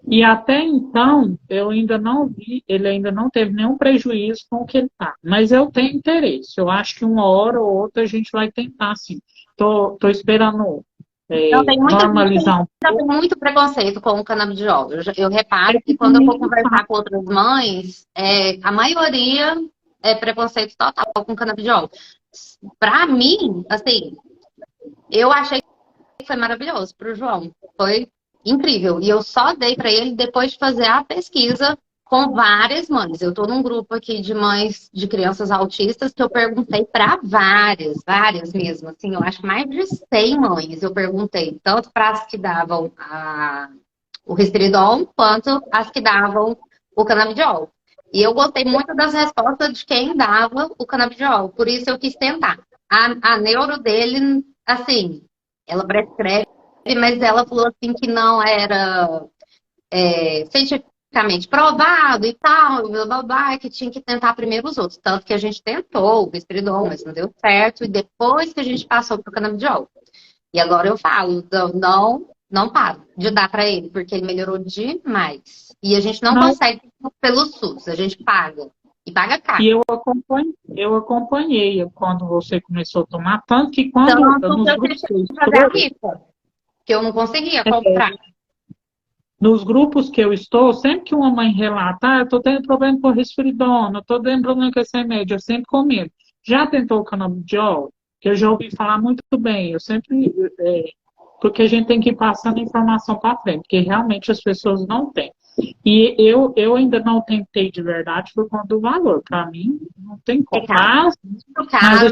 E até então, eu ainda não vi, ele ainda não teve nenhum prejuízo com o que ele está. Mas eu tenho interesse, eu acho que uma hora ou outra a gente vai tentar, sim. Tô esperando normalizar tem muito preconceito com o canabidiol. Eu reparo que quando eu vou conversar com outras mães, a maioria é preconceito total com o canabidiol. Pra mim, assim, eu achei que foi maravilhoso pro João. Foi incrível. E eu só dei pra ele depois de fazer a pesquisa com várias mães. Eu estou num grupo aqui de mães de crianças autistas que eu perguntei para várias mesmo. Assim, eu acho mais de 100 mães. Eu perguntei tanto para as que davam o Risperidol quanto as que davam o canabidiol. E eu gostei muito das respostas de quem dava o canabidiol. Por isso eu quis tentar. A neuro dele, assim, ela prescreve, mas ela falou assim que não era cientificamente provado e tal, que tinha que tentar primeiro os outros. Tanto que a gente tentou o Risperidol, mas não deu certo. E depois que a gente passou pro canabidiol. E agora eu falo, não paro de dar para ele, porque ele melhorou demais. E a gente não consegue pelo SUS, a gente paga. E paga caro. E eu acompanhei quando você começou a tomar, tanto que quando que eu não conseguia comprar. Nos grupos que eu estou, sempre que uma mãe relata, eu estou tendo problema com Risperidone, eu estou tendo problema com esse remédio, eu sempre comento. Já tentou o canabidiol? Que eu já ouvi falar muito bem. Eu sempre... porque a gente tem que ir passando informação para frente, porque realmente as pessoas não têm. E eu ainda não tentei de verdade por conta do valor. Para mim, não tem como.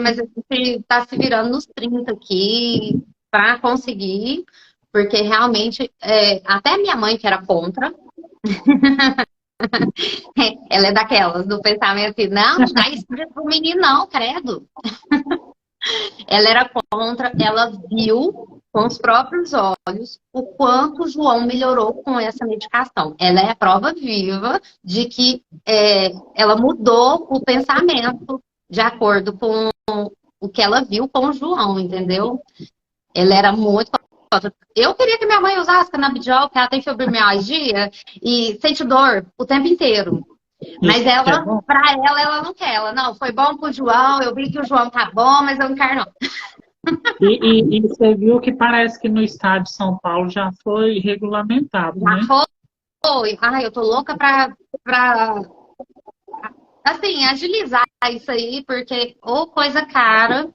Mas a gente está se virando nos 30 aqui para conseguir... Porque realmente, até minha mãe, que era contra, Ela é daquelas, do pensamento assim, não dá isso pro menino não, credo. Ela era contra, ela viu com os próprios olhos o quanto o João melhorou com essa medicação. Ela é a prova viva de que ela mudou o pensamento de acordo com o que ela viu com o João, entendeu? Ela era muito contra. Eu queria que minha mãe usasse canabidiol, porque ela tem fibromialgia e sente dor o tempo inteiro. Mas ela, pra ela não quer. Ela, não, foi bom pro João, eu vi que o João tá bom, mas eu não quero não. E você viu que parece que no estado de São Paulo já foi regulamentado, né? Já foi. Ai, eu tô louca pra assim, agilizar isso aí, porque ou coisa cara.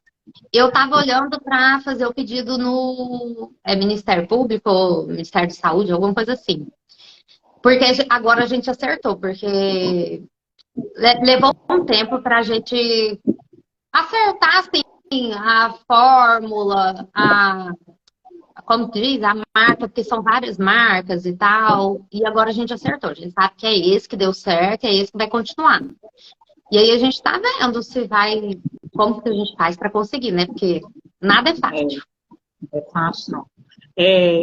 Eu tava olhando pra fazer o pedido no Ministério Público, ou Ministério de Saúde, alguma coisa assim. Porque agora a gente acertou, porque levou um tempo pra gente acertar, assim, a fórmula, como diz, a marca, porque são várias marcas e tal. E agora a gente acertou. A gente sabe que é esse que deu certo, é esse que vai continuar. E aí a gente tá vendo se vai, como que a gente faz para conseguir, né? Porque nada é fácil. É fácil, não.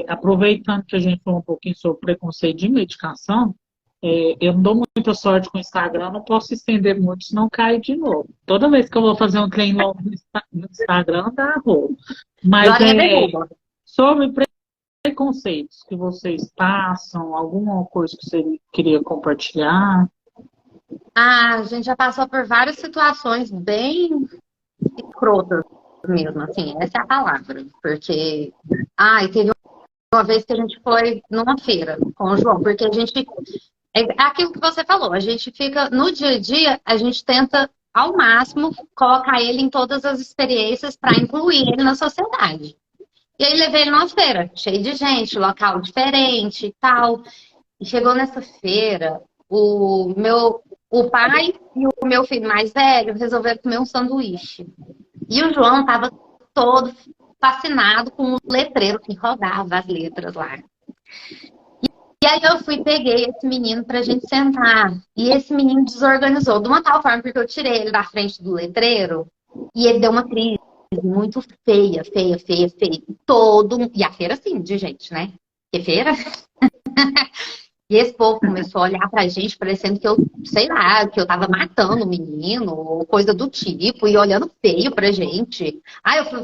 Aproveitando que a gente falou um pouquinho sobre preconceito de medicação, eu não dou muita sorte com o Instagram, não posso estender muito, senão cai de novo. Toda vez que eu vou fazer um trem longo no Instagram, dá rolo. Mas sobre preconceitos que vocês passam, alguma coisa que você queria compartilhar? A gente já passou por várias situações bem escrotas mesmo, assim, essa é a palavra. Porque, teve uma vez que a gente foi numa feira com o João, porque a gente, é aquilo que você falou, a gente fica, no dia a dia, a gente tenta, ao máximo, colocar ele em todas as experiências para incluir ele na sociedade. E aí levei ele numa feira, cheio de gente, local diferente e tal. E chegou nessa feira, o pai e o meu filho mais velho resolveram comer um sanduíche. E o João estava todo fascinado com o letreiro que rodava as letras lá. E aí eu fui e peguei esse menino pra gente sentar. E esse menino desorganizou de uma tal forma, porque eu tirei ele da frente do letreiro e ele deu uma crise muito feia. E a feira, sim, de gente, né? Que feira? E esse povo começou a olhar pra gente, parecendo que eu, sei lá, que eu tava matando o menino, ou coisa do tipo, e olhando feio pra gente.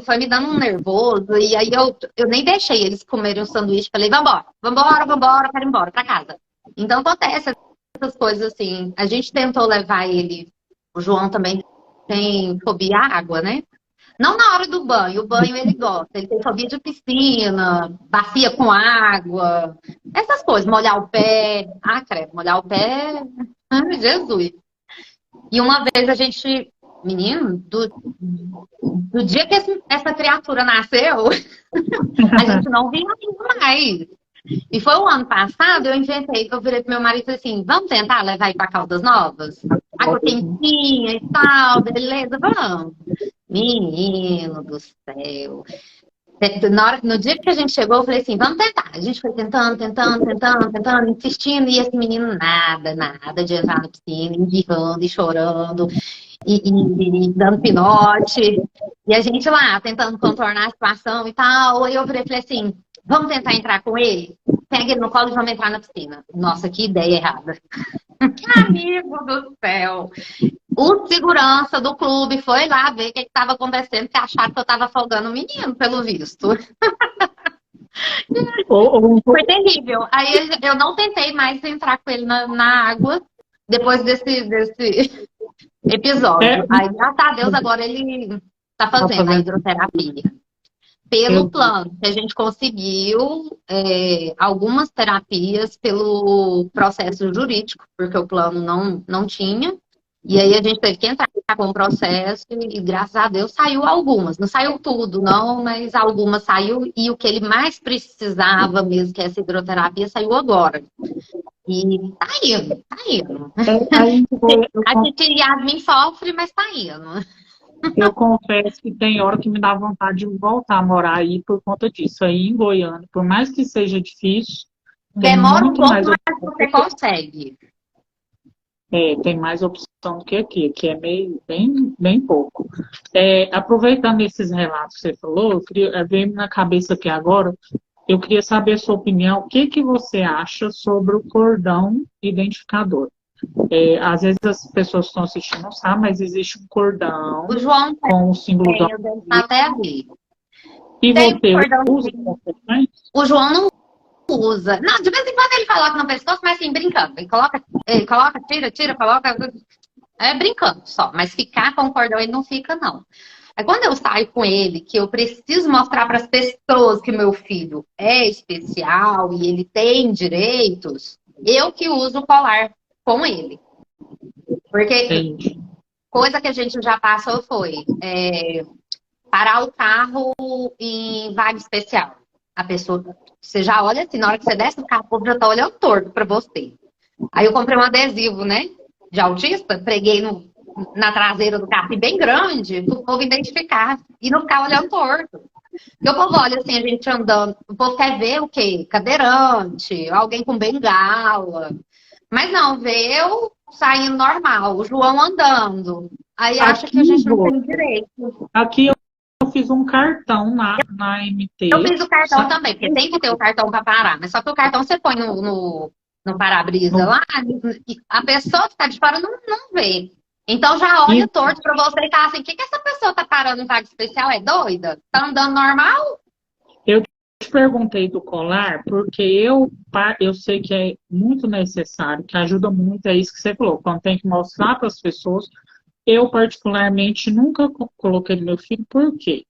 Foi me dando um nervoso, e aí eu nem deixei eles comerem o sanduíche, falei, vambora, quero ir embora pra casa. Então acontece essas coisas assim. A gente tentou levar ele, o João também tem fobia à água, né? Não na hora do banho, o banho ele gosta. Ele tem fobia de piscina, bacia com água, essas coisas, molhar o pé. Credo, molhar o pé, Jesus. E uma vez a gente, menino, do dia que essa criatura nasceu, a gente não vinha mais. E foi o ano passado, eu virei pro meu marido e falei assim, vamos tentar levar ele pra Caldas Novas? Água quentinha e tal, beleza, vamos. Menino do céu. No dia que a gente chegou, eu falei assim, vamos tentar. A gente foi tentando, insistindo, e esse menino nada de entrar na piscina, embirrando e chorando, e dando pinote. E a gente lá, tentando contornar a situação e tal. Aí eu falei assim, vamos tentar entrar com ele? Pega ele no colo e vamos entrar na piscina. Nossa, que ideia errada. Amigo do céu. O segurança do clube foi lá ver o que estava acontecendo, que acharam que eu estava afogando o menino, pelo visto. Foi terrível. Aí eu não tentei mais entrar com ele na água depois desse episódio. Aí, graças a Deus, agora ele está fazendo a hidroterapia. Pelo plano, que a gente conseguiu algumas terapias pelo processo jurídico, porque o plano não tinha. E aí a gente teve que entrar com o processo e, graças a Deus, saiu algumas. Não saiu tudo, não, mas algumas saiu. E o que ele mais precisava mesmo, que é essa hidroterapia, saiu agora. E tá indo. A gente Yasmin sofre, mas tá indo. Eu confesso que tem hora que me dá vontade de voltar a morar aí por conta disso. Aí em Goiânia, por mais que seja difícil, demora um pouco, mas você consegue. Tem mais opção do que aqui é meio, bem pouco. Aproveitando esses relatos que você falou, veio na cabeça aqui agora, eu queria saber a sua opinião, o que você acha sobre o cordão identificador? Às vezes as pessoas que estão assistindo não sabem, mas existe um cordão O João com o símbolo tem, da... até ali. E Tem você cordão. usa? O João não usa. Não, de vez em quando ele coloca no pescoço, mas assim, brincando. Ele coloca, tira, coloca. Brincando só. Mas ficar com o cordão ele não fica, não. Aí quando eu saio com ele, que eu preciso mostrar para as pessoas que meu filho é especial e ele tem direitos, eu que uso o colar com ele. Porque Entendi. coisa que a gente já passou foi parar o carro em vaga especial. A pessoa, você já olha assim, na hora que você desce do carro, o povo já tá olhando torto para você. Aí eu comprei um adesivo, né, de autista, preguei na traseira do carro, bem grande, para o povo identificar e não ficar olhando torto. Porque o povo olha assim, a gente andando, o povo quer ver o quê? Cadeirante, alguém com bengala. Mas não, vê eu saindo normal, o João andando. Aí acha que a gente não tem direito. Aqui eu fiz um cartão na MT. Eu fiz o cartão também, porque tem que ter o cartão para parar. Mas só que o cartão você põe no para-brisa lá, a pessoa que está de fora não vê. Então já olha torto para você e fala assim, o que essa pessoa tá parando em vaga especial? É doida? Tá andando normal? Eu te perguntei do colar, porque eu sei que é muito necessário, que ajuda muito, é isso que você falou, quando tem que mostrar para as pessoas. Eu, particularmente, nunca coloquei no meu filho, por quê?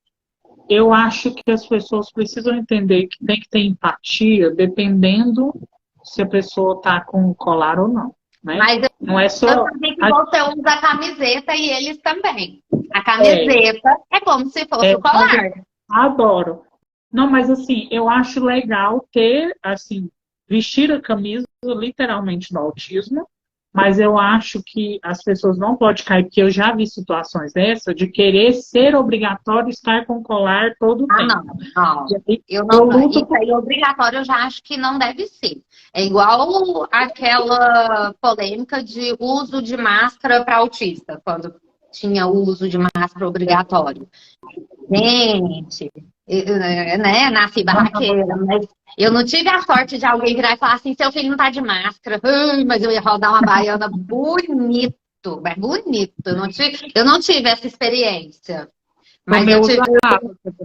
Eu acho que as pessoas precisam entender que tem que ter empatia, dependendo se a pessoa está com colar ou não. Né? Mas não é só. Eu sabia que você usa a camiseta e eles também. A camiseta é como se fosse o colar. Adoro. Não, mas assim, eu acho legal ter, assim, vestir a camisa literalmente do autismo, mas eu acho que as pessoas não podem cair, porque eu já vi situações dessa, de querer ser obrigatório estar com colar todo o tempo. Não. Eu não. Isso aí obrigatório eu já acho que não deve ser. É igual aquela polêmica de uso de máscara para autista, quando tinha o uso de máscara obrigatório. Gente, né, nasci barraqueira, mas eu não tive a sorte de alguém virar e falar assim, seu filho não tá de máscara, mas eu ia rodar uma baiana bonito, mas bonito. Eu não tive essa experiência. Mas eu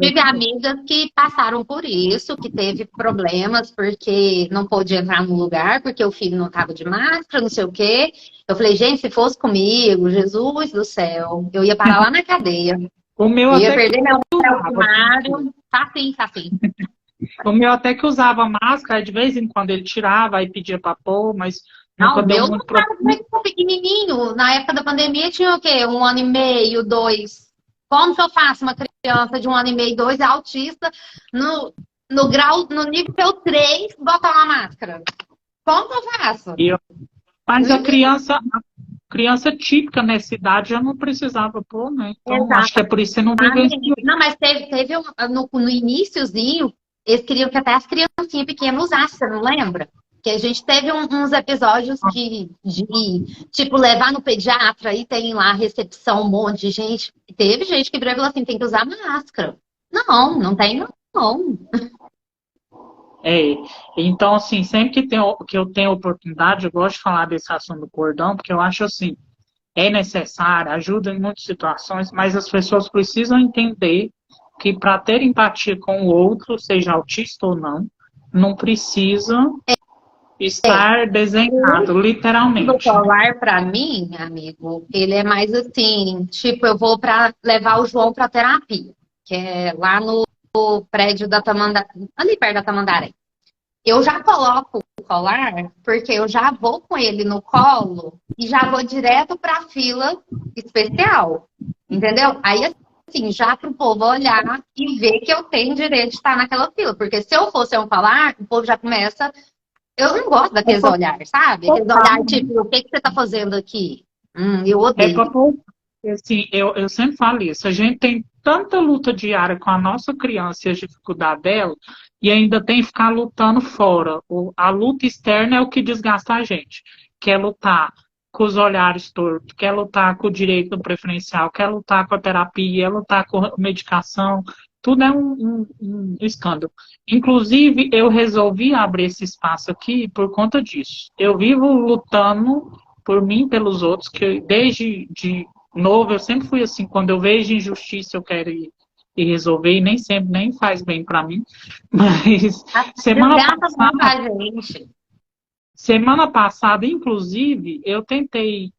tive amigas que passaram por isso, que teve problemas porque não pôde entrar no lugar, porque o filho não estava de máscara, não sei o quê. Eu falei, gente, se fosse comigo, Jesus do céu, eu ia parar lá na cadeia. O meu eu ia perder meu primário. Tá assim. O meu até que usava máscara, de vez em quando ele tirava e pedia para pôr, mas não, o meu não estava muito pequenininho. Na época da pandemia tinha o quê? 1 ano e meio, 2. Como que eu faço uma criança de 1 ano e meio, 2, autista, no grau, no nível 3, botar uma máscara? Como que eu faço? Mas a criança típica nessa idade já não precisava pôr, né? Então, exato. Acho que é por isso que você não vivenciou. Não, mas teve no iniciozinho, eles queriam que até as criancinhas pequenas usassem, você não lembra? Que a gente teve uns episódios de tipo, levar no pediatra e tem lá recepção, um monte de gente. Teve gente que virou e falou assim, tem que usar máscara. Não tem não. Então, assim, sempre que eu tenho oportunidade, eu gosto de falar desse assunto do cordão, porque eu acho assim, é necessário, ajuda em muitas situações, mas as pessoas precisam entender que para ter empatia com o outro, seja autista ou não precisa estar desenhado, literalmente. O colar, para mim, amigo, ele é mais assim, tipo, eu vou levar o João para terapia, que é lá no prédio da Tamandaré, ali perto da Tamandaré. Eu já coloco o colar, porque eu já vou com ele no colo e já vou direto para a fila especial, entendeu? Aí, assim, já para o povo olhar e ver que eu tenho direito de estar naquela fila, porque se eu fosse um colar, o povo já começa... Eu não gosto daqueles olhares, sabe? Aqueles olhares tipo, o que você tá fazendo aqui? Eu odeio. Assim, eu sempre falo isso. A gente tem tanta luta diária com a nossa criança e a dificuldade dela, e ainda tem que ficar lutando fora. A luta externa é o que desgasta a gente. Que é lutar com os olhares tortos, quer lutar com o direito do preferencial, quer lutar com a terapia, quer lutar com a medicação, tudo é um escândalo. Inclusive, eu resolvi abrir esse espaço aqui por conta disso. Eu vivo lutando por mim e pelos outros, que desde de novo, eu sempre fui assim, quando eu vejo injustiça, eu quero ir resolver, e nem sempre nem faz bem para mim. Mas semana passada, inclusive, eu tentei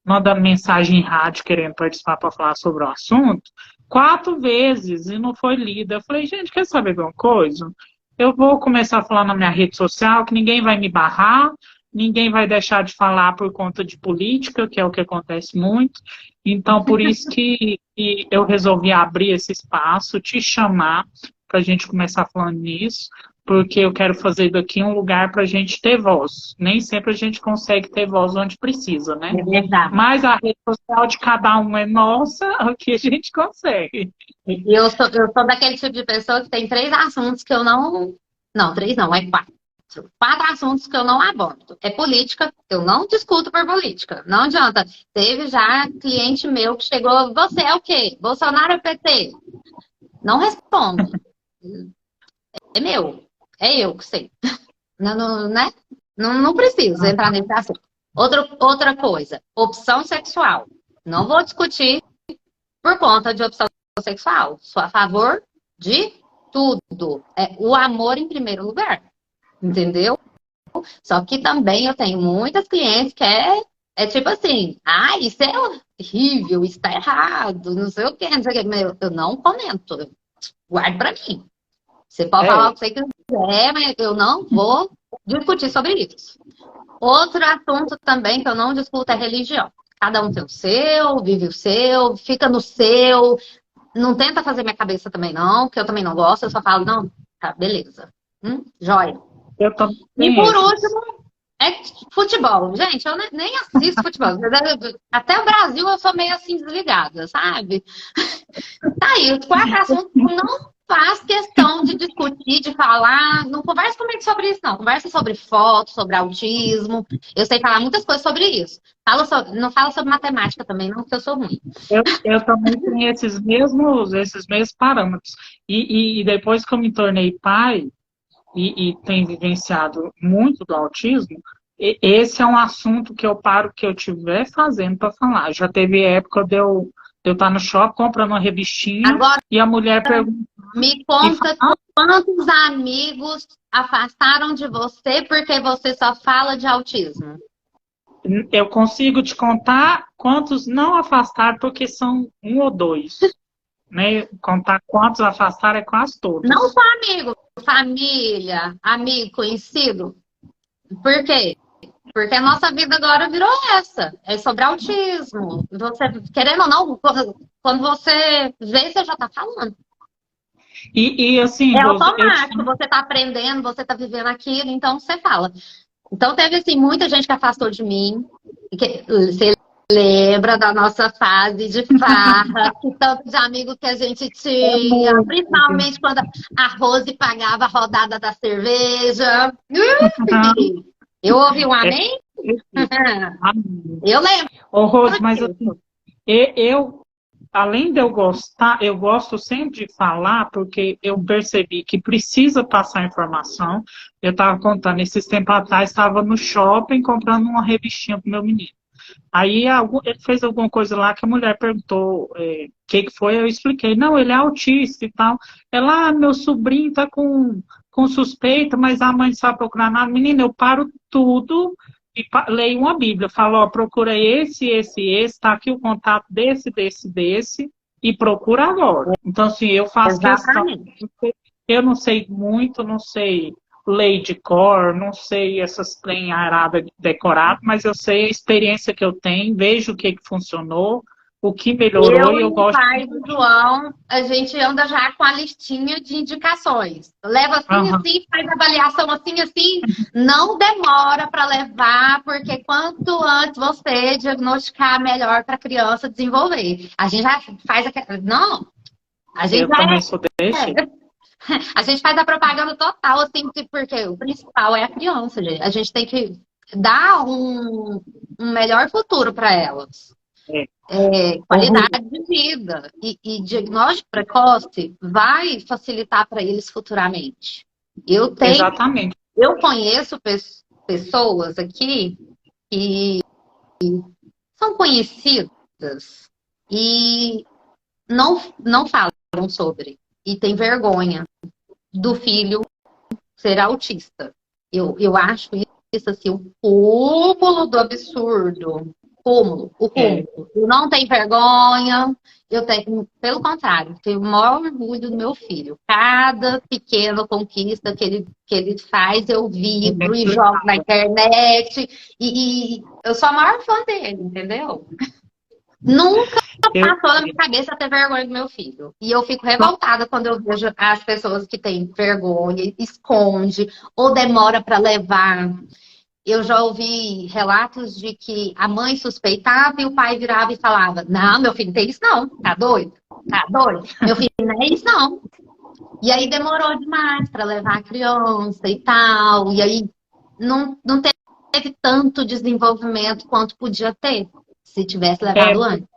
mandar mensagem em rádio querendo participar para falar sobre o assunto, 4 vezes e não foi lida. Eu falei, gente, quer saber de uma coisa? Eu vou começar a falar na minha rede social que ninguém vai me barrar, ninguém vai deixar de falar por conta de política, que é o que acontece muito. Então, por isso que eu resolvi abrir esse espaço, te chamar para a gente começar falando nisso, porque eu quero fazer daqui um lugar para a gente ter voz. Nem sempre a gente consegue ter voz onde precisa, né? É verdade. Mas a rede social de cada um é nossa, aqui a gente consegue. Eu sou daquele tipo de pessoa que tem 3 assuntos que eu não... Não, 3 não, é 4. 4 assuntos que eu não abordo. É política, eu não discuto por política. Não adianta. Teve já cliente meu que chegou, você é o quê? Bolsonaro ou PT? Não respondo. É meu. É eu que sei. Não, né? Não preciso entrar nesse assunto. Outra coisa, opção sexual. Não vou discutir por conta de opção sexual. Sou a favor de tudo. É o amor em primeiro lugar. Entendeu? Só que também eu tenho muitas clientes que é tipo assim, isso é horrível, isso tá errado, não sei o que, não sei o que. Eu não comento. Guarde pra mim. Você pode falar o que você quiser, mas eu não vou discutir sobre isso. Outro assunto também que eu não discuto é religião. Cada um tem o seu, vive o seu, fica no seu. Não tenta fazer minha cabeça também não, que eu também não gosto. Eu só falo, não, tá, beleza. Joia. E por último, é futebol. Gente, eu nem assisto futebol. Até o Brasil eu sou meio assim desligada, sabe? Tá aí, os 4 assuntos não faz questão de discutir, de falar. Não conversa comigo sobre isso, não. Conversa sobre foto, sobre autismo. Eu sei falar muitas coisas sobre isso. Não fala sobre matemática também, não, porque eu sou ruim. Eu também tenho esses mesmos parâmetros. E depois que eu me tornei pai, e tenho vivenciado muito do autismo, esse é um assunto que eu paro que eu estiver fazendo para falar. Já teve época de eu estar no shopping comprando uma revistinha. Agora, e a mulher pergunta... Me conta quantos amigos afastaram de você porque você só fala de autismo? Eu consigo te contar quantos não afastaram porque são 1 ou 2. Né? Contar quantos afastaram é quase todos. Não só amigo, família, amigo, conhecido. Por quê? Porque a nossa vida agora virou essa. É sobre autismo. Você, querendo ou não, quando você vê, você já está falando. E assim... É automático. Você está aprendendo, você está vivendo aquilo, então você fala. Então teve assim, muita gente que afastou de mim. Você lembra da nossa fase de farra, que tanto de amigos que a gente tinha, principalmente quando a Rose pagava a rodada da cerveja. Eu ouvi um amém? Eu lembro. Ô, Rose, mas assim, além de eu gostar, eu gosto sempre de falar, porque eu percebi que precisa passar informação. Eu estava contando, esses tempos atrás, estava no shopping comprando uma revistinha para o meu menino. Aí ele fez alguma coisa lá que a mulher perguntou o que foi, eu expliquei. Não, ele é autista e tal. Ela, meu sobrinho tá com suspeita, mas a mãe não sabe procurar nada. Menina, eu paro tudo e leio uma Bíblia. Falo, ó, procura esse, tá aqui o contato desse, e procura agora. Então, assim, eu faço questão. Eu não sei muito, não sei lei de cor, não sei essas trem arada decorado, mas eu sei a experiência que eu tenho, vejo o que funcionou, o que melhorou, e eu gosto. Pai do João, a gente anda já com a listinha de indicações. Leva assim, assim, faz avaliação assim, assim. Não demora para levar, porque quanto antes você diagnosticar, melhor para a criança desenvolver. A gente já faz aquela... Não, a gente a gente faz a propaganda total, assim, porque o principal é a criança, gente. A gente tem que dar um melhor futuro para elas. Qualidade de vida e diagnóstico precoce vai facilitar para eles futuramente. Exatamente. Eu conheço pessoas aqui que são conhecidas e não falam sobre, e tem vergonha do filho ser autista. Eu acho isso assim, o cúmulo do absurdo. O cúmulo. Eu não tenho vergonha, eu tenho, pelo contrário, tenho o maior orgulho do meu filho. Cada pequena conquista que ele faz, eu vibro e jogo na internet. E eu sou a maior fã dele, entendeu? Nunca passou na minha cabeça ter vergonha do meu filho. E eu fico revoltada quando eu vejo as pessoas que têm vergonha, esconde ou demora para levar. Eu já ouvi relatos de que a mãe suspeitava e o pai virava e falava: não, meu filho não tem isso não, tá doido? Tá doido? Meu filho não é isso não. E aí demorou demais para levar a criança e tal. E aí não teve tanto desenvolvimento quanto podia ter, se tivesse levado antes.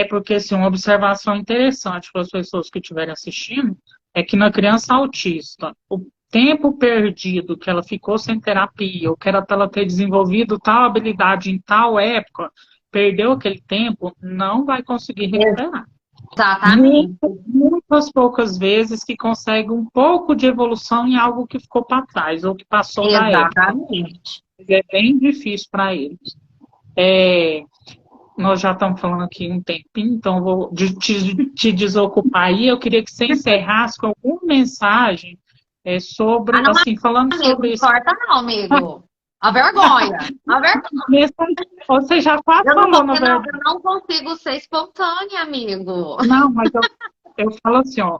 Porque assim, uma observação interessante para as pessoas que estiverem assistindo é que na criança autista, o tempo perdido que ela ficou sem terapia, ou que era para ela ter desenvolvido tal habilidade em tal época, perdeu aquele tempo, não vai conseguir recuperar. Exatamente. Muitas poucas vezes que consegue um pouco de evolução em algo que ficou para trás, ou que passou da época. É bem difícil para eles. Nós já estamos falando aqui um tempinho, então vou te desocupar aí. Eu queria que você encerrasse com alguma mensagem sobre, assim, falando amigo, sobre isso. Não importa não, amigo. A vergonha. Você já quase falou, na verdade. Eu não consigo ser espontânea, amigo. Não, mas eu falo assim, ó,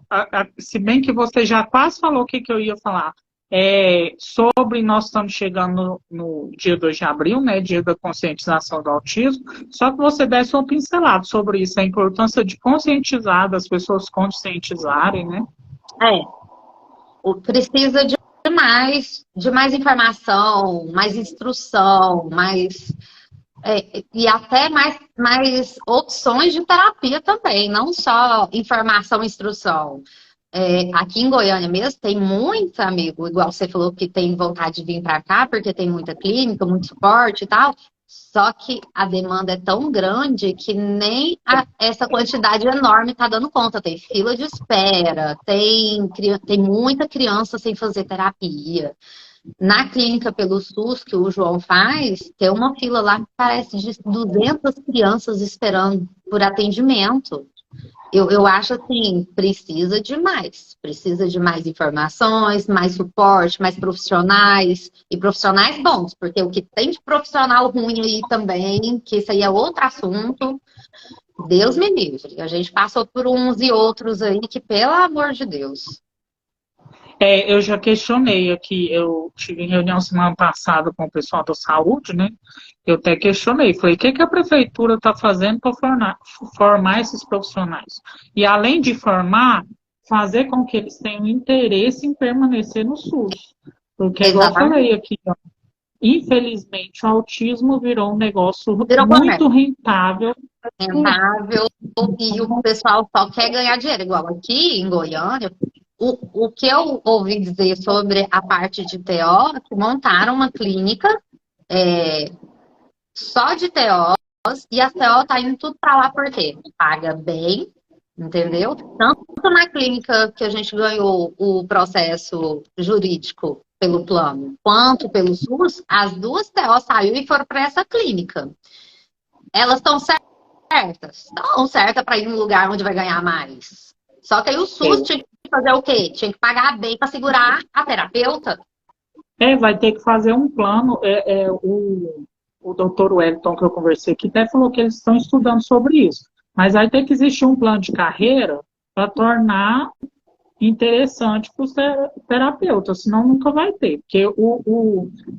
se bem que você já quase falou o que eu ia falar. Sobre nós estamos chegando no dia 2 de abril, né, dia da conscientização do autismo, só que você desse uma pincelada sobre isso, a importância de conscientizar, das pessoas conscientizarem, né? Precisa de mais informação, mais instrução, e até mais opções de terapia também, não só informação e instrução. Aqui em Goiânia mesmo tem muito amigo, igual você falou que tem vontade de vir para cá, porque tem muita clínica, muito suporte e tal. Só que a demanda é tão grande que nem essa quantidade enorme está dando conta. Tem fila de espera, tem muita criança sem fazer terapia. Na clínica pelo SUS, que o João faz, tem uma fila lá que parece de 200 crianças esperando por atendimento. Eu acho assim, precisa de mais informações, mais suporte, mais profissionais, e profissionais bons, porque o que tem de profissional ruim aí também, que isso aí é outro assunto, Deus me livre. A gente passou por uns e outros aí que, pelo amor de Deus. Eu já questionei aqui, eu tive em reunião semana passada com o pessoal da saúde, né? Eu até questionei, falei, o que a prefeitura está fazendo para formar esses profissionais? E além de formar, fazer com que eles tenham interesse em permanecer no SUS. Porque, igual eu falei aqui, ó, infelizmente, o autismo virou um negócio muito rentável. E o pessoal só quer ganhar dinheiro. Igual aqui em Goiânia, o que eu ouvi dizer sobre a parte de TO, que montaram uma clínica só de TOs, e a TO tá indo tudo para lá porque paga bem, entendeu? Tanto na clínica que a gente ganhou o processo jurídico pelo plano, quanto pelo SUS, as duas TOs saíram e foram para essa clínica. Elas estão certas? Estão certas para ir num lugar onde vai ganhar mais. Só que aí o SUS tinha que fazer o quê? Tinha que pagar bem para segurar a terapeuta. Vai ter que fazer um plano. O doutor Wellington, que eu conversei aqui, até falou que eles estão estudando sobre isso. Mas aí tem que existir um plano de carreira para tornar interessante para os terapeutas, senão nunca vai ter. Porque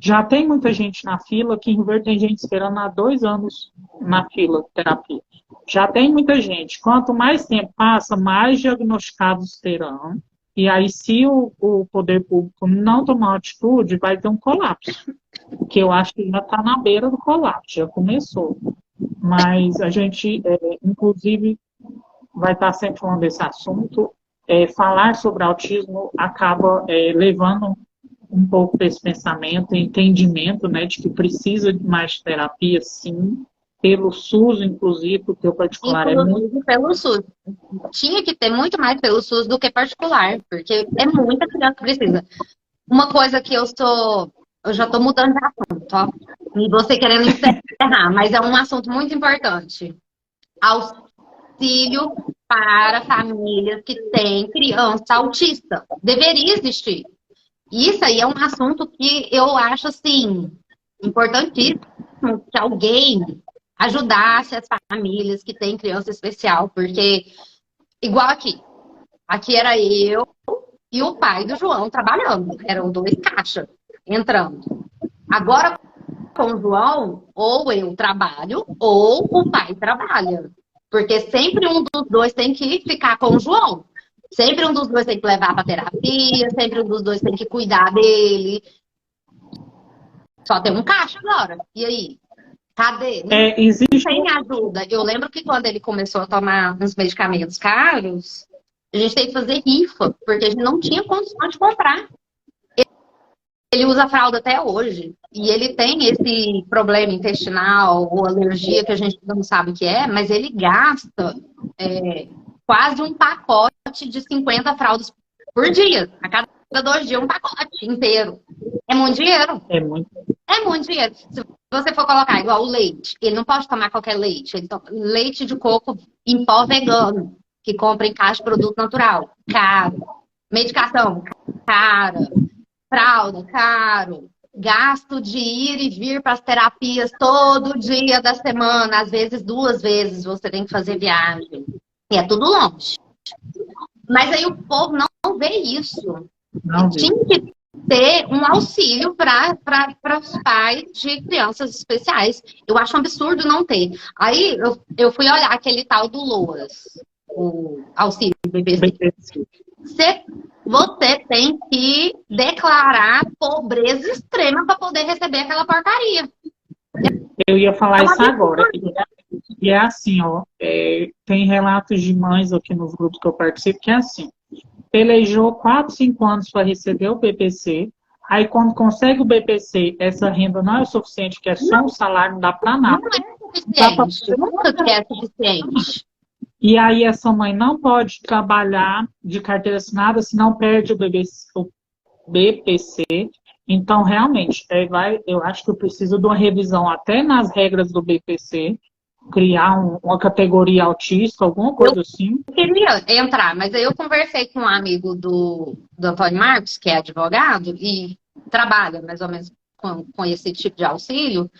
já tem muita gente na fila, aqui em Rio Verde tem gente esperando há 2 anos na fila de terapia. Já tem muita gente. Quanto mais tempo passa, mais diagnosticados terão. E aí, se o poder público não tomar atitude, vai ter um colapso. Que eu acho que já está na beira do colapso, já começou. Mas a gente, inclusive, vai estar sempre falando desse assunto. Falar sobre autismo acaba levando um pouco desse pensamento, entendimento, né, de que precisa de mais terapia, sim, pelo SUS, inclusive, porque o particular é muito... Pelo SUS. Tinha que ter muito mais pelo SUS do que particular, porque é muita criança que precisa. Uma coisa que eu já estou mudando de assunto, ó, e você querendo encerrar, mas é um assunto muito importante. Auxílio para famílias que têm criança autista. Deveria existir. Isso aí é um assunto que eu acho, assim, importantíssimo que alguém ajudasse as famílias que têm criança especial, porque, igual aqui era eu e o pai do João trabalhando, eram 2 caixas entrando. Agora, com o João, ou eu trabalho, ou o pai trabalha, porque sempre um dos dois tem que ficar com o João. Sempre um dos dois tem que levar para terapia, sempre um dos dois tem que cuidar dele. Só tem um caixa agora. E aí? Cadê? Existe... Não tem ajuda. Eu lembro que quando ele começou a tomar uns medicamentos caros, a gente teve que fazer rifa, porque a gente não tinha condição de comprar. Ele usa fralda até hoje. E ele tem esse problema intestinal ou alergia que a gente não sabe o que é, mas ele gasta quase um pacote de 50 fraldas por dia. A cada 2 dias, um pacote inteiro. É muito dinheiro. É muito dinheiro. Se você for colocar igual o leite, ele não pode tomar qualquer leite. Ele toma leite de coco em pó vegano, que compra em caixa de produto natural. Caro. Medicação, cara. Fralda, caro. Gasto de ir e vir para as terapias todo dia da semana. Às vezes 2 vezes você tem que fazer viagem. E é tudo longe. Mas aí o povo não vê isso. Tinha que ter um auxílio para os pais de crianças especiais. Eu acho um absurdo não ter. Aí eu fui olhar aquele tal do LOAS, o auxílio BPC. Você tem que declarar pobreza extrema para poder receber aquela porcaria. Eu ia falar isso agora. E é assim, ó, tem relatos de mães aqui nos grupos que eu participo que é assim. Pelejou 4, 5 anos para receber o BPC. Aí, quando consegue o BPC, essa renda não é o suficiente, que é só um salário, não dá para nada. Não é suficiente. Nunca que é suficiente. E aí, essa mãe não pode trabalhar de carteira assinada, senão perde o BPC. Então, realmente, eu acho que eu preciso de uma revisão até nas regras do BPC, criar uma categoria autista, alguma coisa assim. Eu queria entrar, mas aí eu conversei com um amigo do Antônio Marcos, que é advogado, e trabalha mais ou menos com esse tipo de auxílio,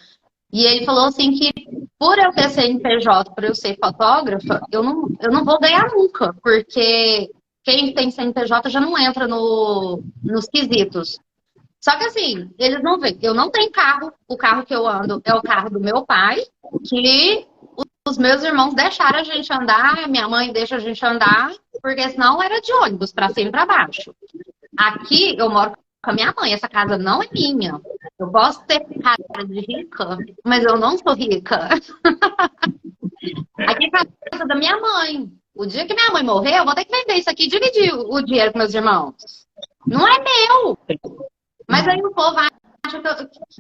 e ele falou assim que por eu ter CNPJ, por eu ser fotógrafa, eu não vou ganhar nunca, porque quem tem CNPJ já não entra nos quesitos. Só que assim, eles não veem. Eu não tenho carro, o carro que eu ando é o carro do meu pai, que os meus irmãos deixaram a gente andar, minha mãe deixa a gente andar, porque senão era de ônibus, para cima e para baixo. Aqui eu moro com a minha mãe, essa casa não é minha. Eu posso ter cara de rica, mas eu não sou rica. Aqui é a casa da minha mãe. O dia que minha mãe morrer, eu vou ter que vender isso aqui e dividir o dinheiro com meus irmãos. Não é meu. Mas aí o povo acha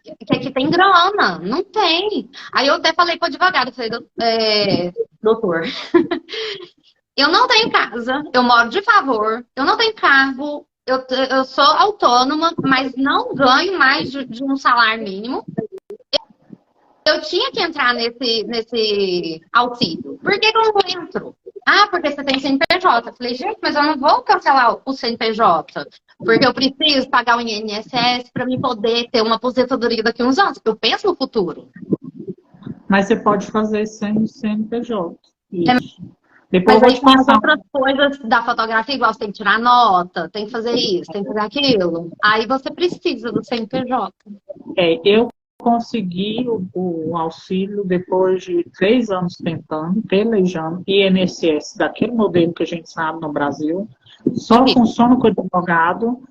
que aqui tem grana. Não tem. Aí eu até falei com o advogado, falei, doutor, eu não tenho casa, eu moro de favor, eu não tenho carro, eu sou autônoma, mas não ganho mais de um salário mínimo. Eu tinha que entrar nesse auxílio. Por que eu não entro? Ah, porque você tem CNPJ. Eu falei, gente, mas eu não vou cancelar o CNPJ. Porque eu preciso pagar o INSS para me poder ter uma aposentadoria daqui a uns anos. Eu penso no futuro. Mas você pode fazer sem o CNPJ. Isso. Depois mas aí tem as outras coisas da fotografia, igual você tem que tirar nota, tem que fazer isso, tem que fazer aquilo. Aí você precisa do CNPJ. Eu consegui o auxílio depois de 3 anos tentando, pelejando, INSS, daquele modelo que a gente sabe no Brasil, Só funciona com o advogado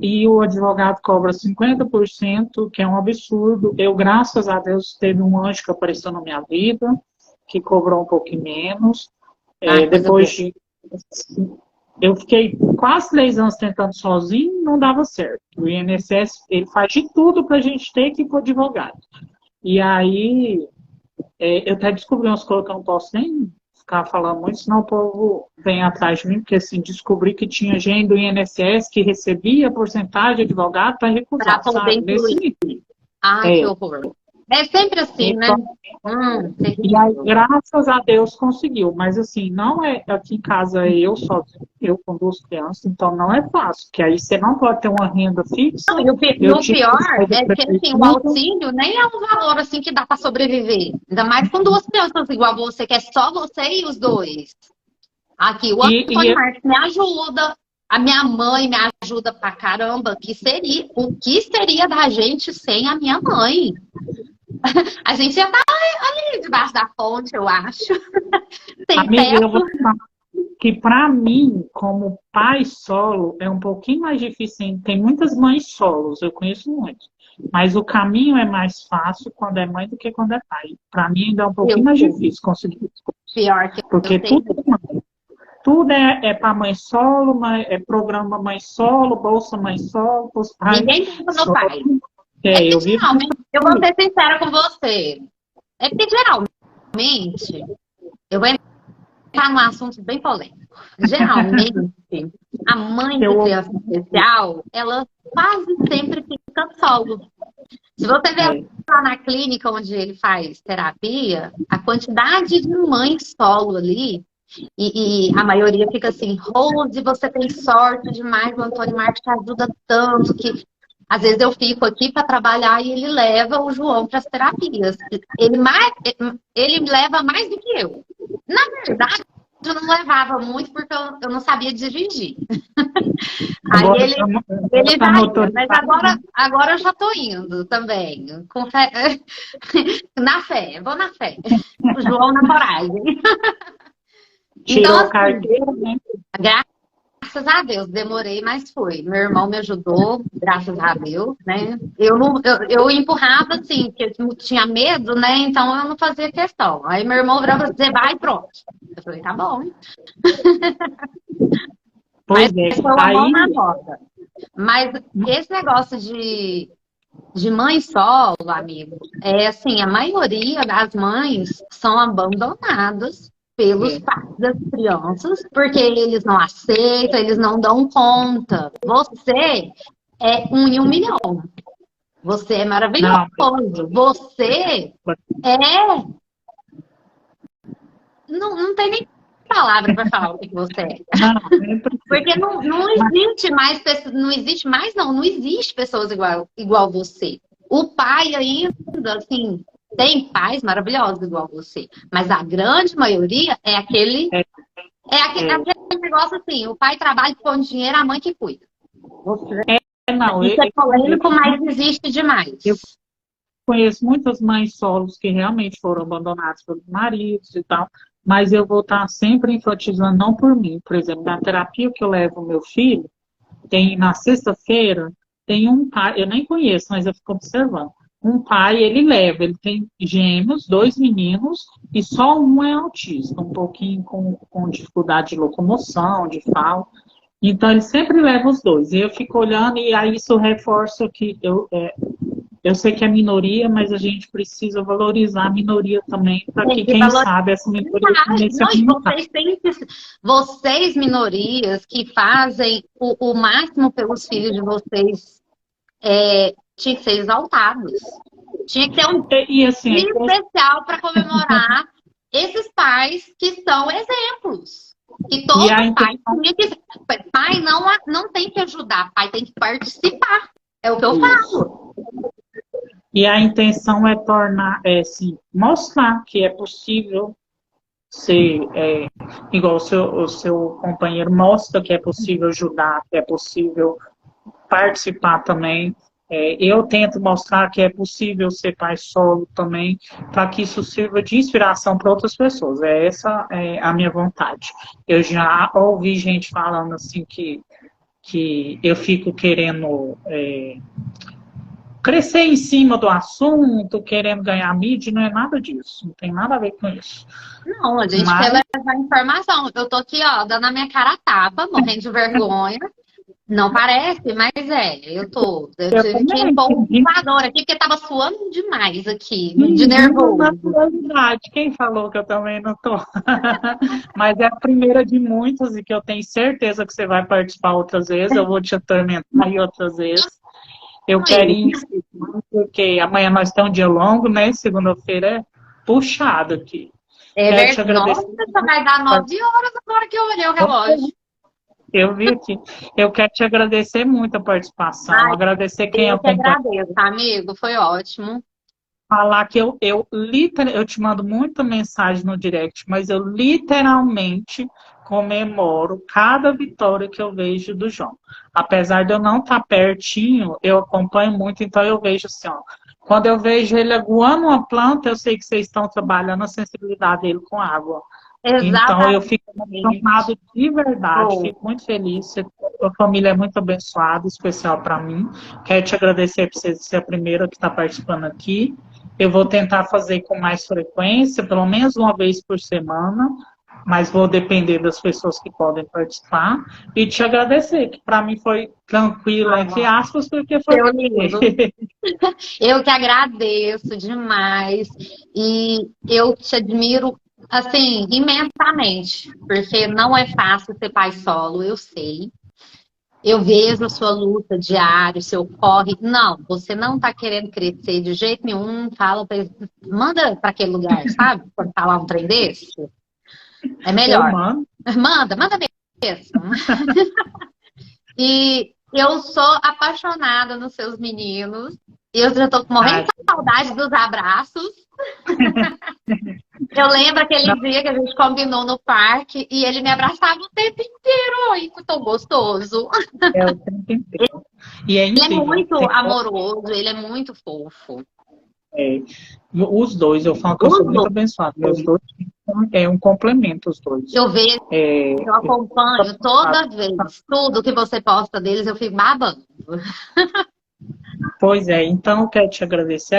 e o advogado cobra 50%, que é um absurdo. Eu, graças a Deus, teve um anjo que apareceu na minha vida, que cobrou um pouquinho menos. Depois de... Eu fiquei quase 3 anos tentando sozinho, não dava certo. O INSS, ele faz de tudo para a gente ter que ir para o advogado. E aí, eu até descobri umas coisas que eu não posso nem ficar falando muito, senão o povo vem atrás de mim, porque assim, descobri que tinha gente do INSS que recebia porcentagem de advogado para recusar, sabe? Desse nível. Que horror. É sempre assim, então, né? E aí, graças a Deus, conseguiu. Mas assim, não é aqui em casa eu sozinho, eu com 2 crianças, então não é fácil, porque aí você não pode ter uma renda fixa. Não, e o pior é que assim, o auxílio nem é um valor assim que dá para sobreviver. Ainda mais com 2 crianças igual você, que é só você e os 2. Aqui, o Antônio Marques me ajuda, a minha mãe me ajuda pra caramba. O que seria da gente sem a minha mãe? A gente já tá ali debaixo da fonte, eu acho. Amiga, eu vou falar que para mim, como pai solo, é um pouquinho mais difícil. Tem muitas mães solos, eu conheço muitas. Mas o caminho é mais fácil quando é mãe do que quando é pai. Para mim ainda é um pouquinho mais difícil conseguir isso. Pior que porque tudo é para mãe solo, é programa mãe solo, bolsa mãe solo, pai. Ninguém pensa no pai. Eu vou ser sincera com você. É porque geralmente, eu vou entrar num assunto bem polêmico. Geralmente, a mãe de criança especial, ela quase sempre fica solo. Se você ver lá na clínica onde ele faz terapia, a quantidade de mães solo ali, e a maioria fica assim, Rose, você tem sorte demais, o Antônio Marques te ajuda tanto que às vezes eu fico aqui para trabalhar e ele leva o João para as terapias. Ele leva mais do que eu. Na verdade, eu não levava muito porque eu não sabia dirigir. Aí ele vai, mas agora eu já estou indo também. Com fé, na fé, vou na fé. O João na coragem. Tirou a carteira, né? Graças a Deus, demorei, mas foi. Meu irmão me ajudou, graças a Deus, né? Eu empurrava assim, porque eu tinha medo, né? Então eu não fazia questão. Aí meu irmão virava e dizia, vai, pronto. Eu falei, tá bom. Pois mas foi uma mão na roda. Mas esse negócio de mãe solo, amigo, é assim, a maioria das mães são abandonadas pelos pais das crianças, porque eles não aceitam, eles não dão conta. Você é 1 em 1 milhão. Você é maravilhoso. Você é... Não tem nem palavra para falar o que você é. Porque não existe pessoas igual você. O pai ainda, assim... Tem pais maravilhosos igual você, mas a grande maioria é aquele negócio assim, o pai trabalha com dinheiro, a mãe que cuida. Isso é polêmico, mas existe demais. Eu conheço muitas mães solos que realmente foram abandonadas pelos maridos e tal, mas eu vou estar sempre enfatizando, não por mim. Por exemplo, na terapia que eu levo o meu filho, na sexta-feira, tem um pai, eu nem conheço, mas eu fico observando. Um pai, ele tem gêmeos, 2 meninos, e só um é autista, um pouquinho com dificuldade de locomoção, de fala. Então, ele sempre leva os 2. E eu fico olhando, e aí isso reforça que eu sei que é minoria, mas a gente precisa valorizar a minoria também, para que, quem sabe, essa minoria comece a aumentar. Vocês, minorias, que fazem o máximo pelos filhos de vocês, tinha que ser exaltados. Tinha que ter um dia especial para comemorar esses pais que são exemplos. E todo pai tinha que... Pai não tem que ajudar, pai tem que participar. É o que eu falo. E a intenção é mostrar que é possível ser, igual o seu companheiro mostra que é possível ajudar, que é possível participar também. Eu tento mostrar que é possível ser pai solo também, para que isso sirva de inspiração para outras pessoas. Essa é a minha vontade. Eu já ouvi gente falando assim que eu fico querendo crescer em cima do assunto, querendo ganhar mídia, não é nada disso, não tem nada a ver com isso. Não, a gente quer levar informação. Eu tô aqui, ó, dando a minha cara a tapa, morrendo de vergonha. Não parece, mas eu tive que impor um ventilador aqui, porque tava suando demais aqui, de nervoso. Naturalidade, quem falou que eu também não tô? Mas é a primeira de muitas e que eu tenho certeza que você vai participar outras vezes, eu vou te atormentar aí outras vezes. Eu quero ir porque amanhã nós temos um dia longo, né? Segunda-feira é puxado aqui. É verdade. Nossa, vai dar 9 horas agora que eu olhei o relógio. Eu vi aqui. Eu quero te agradecer muito a participação. Agradecer quem acompanhou. Eu que agradeço, amigo. Foi ótimo. Falar que eu te mando muita mensagem no direct, mas eu literalmente comemoro cada vitória que eu vejo do João. Apesar de eu não estar pertinho, eu acompanho muito, então eu vejo assim, ó. Quando eu vejo ele aguando uma planta, eu sei que vocês estão trabalhando a sensibilidade dele com água. Exatamente. Então eu fico emocionado de verdade, fico muito feliz. A família é muito abençoada, especial para mim. Quero te agradecer por você ser a primeira que está participando aqui. Eu vou tentar fazer com mais frequência, pelo menos uma vez por semana, mas vou depender das pessoas que podem participar. E te agradecer, que para mim foi tranquilo, entre aspas, porque foi. Eu que agradeço demais. E eu te admiro, assim, imensamente, porque não é fácil ser pai solo, eu sei. Eu vejo a sua luta diária, o seu corre. Não, você não está querendo crescer de jeito nenhum. Fala pra ele, manda para aquele lugar, sabe? Quando falar um trem desse. É melhor. Manda mesmo. E eu sou apaixonada nos seus meninos. Eu já estou morrendo de saudade dos abraços. Eu lembro aquele dia que a gente combinou no parque e ele me abraçava o tempo inteiro. Ai, foi tão gostoso. O tempo inteiro. E ele é muito amoroso, ele é muito fofo. Os dois, eu falo que eu sou muito abençoado. Meus dois é um complemento, os dois. Eu vejo, eu acompanho toda vez. Tudo que você posta deles, eu fico babando. Pois é, então eu quero te agradecer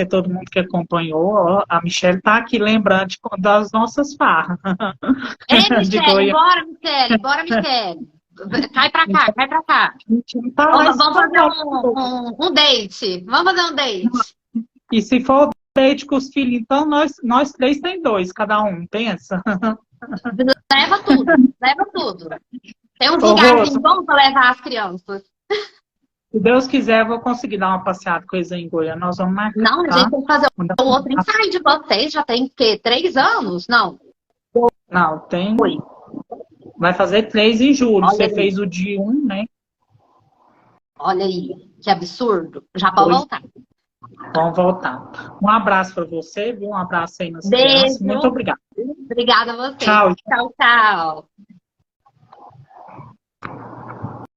a todo mundo que acompanhou. A Michelle tá aqui lembrando das nossas farras. Michelle, bora, Michelle. Cai pra cá. Vamos fazer um date. Vamos fazer um date. E se for date com os filhos, então nós três tem 2, cada um, pensa. Leva tudo. Tem uns lugares bons pra levar as crianças. Se Deus quiser, eu vou conseguir dar uma passeada com eles em Goiânia. Nós vamos marcar. Não, a gente tem que fazer o outro ensaio de vocês. Já tem, 3 anos? Não. Não, tem. Vai fazer 3 em julho. Olha você aí. fez o de 1, né? Olha aí, que absurdo. Já pode voltar. Vamos voltar. Um abraço para você, viu? Um abraço aí nas Beijo. crianças. Muito obrigada. Obrigada a você. Tchau. Tchau.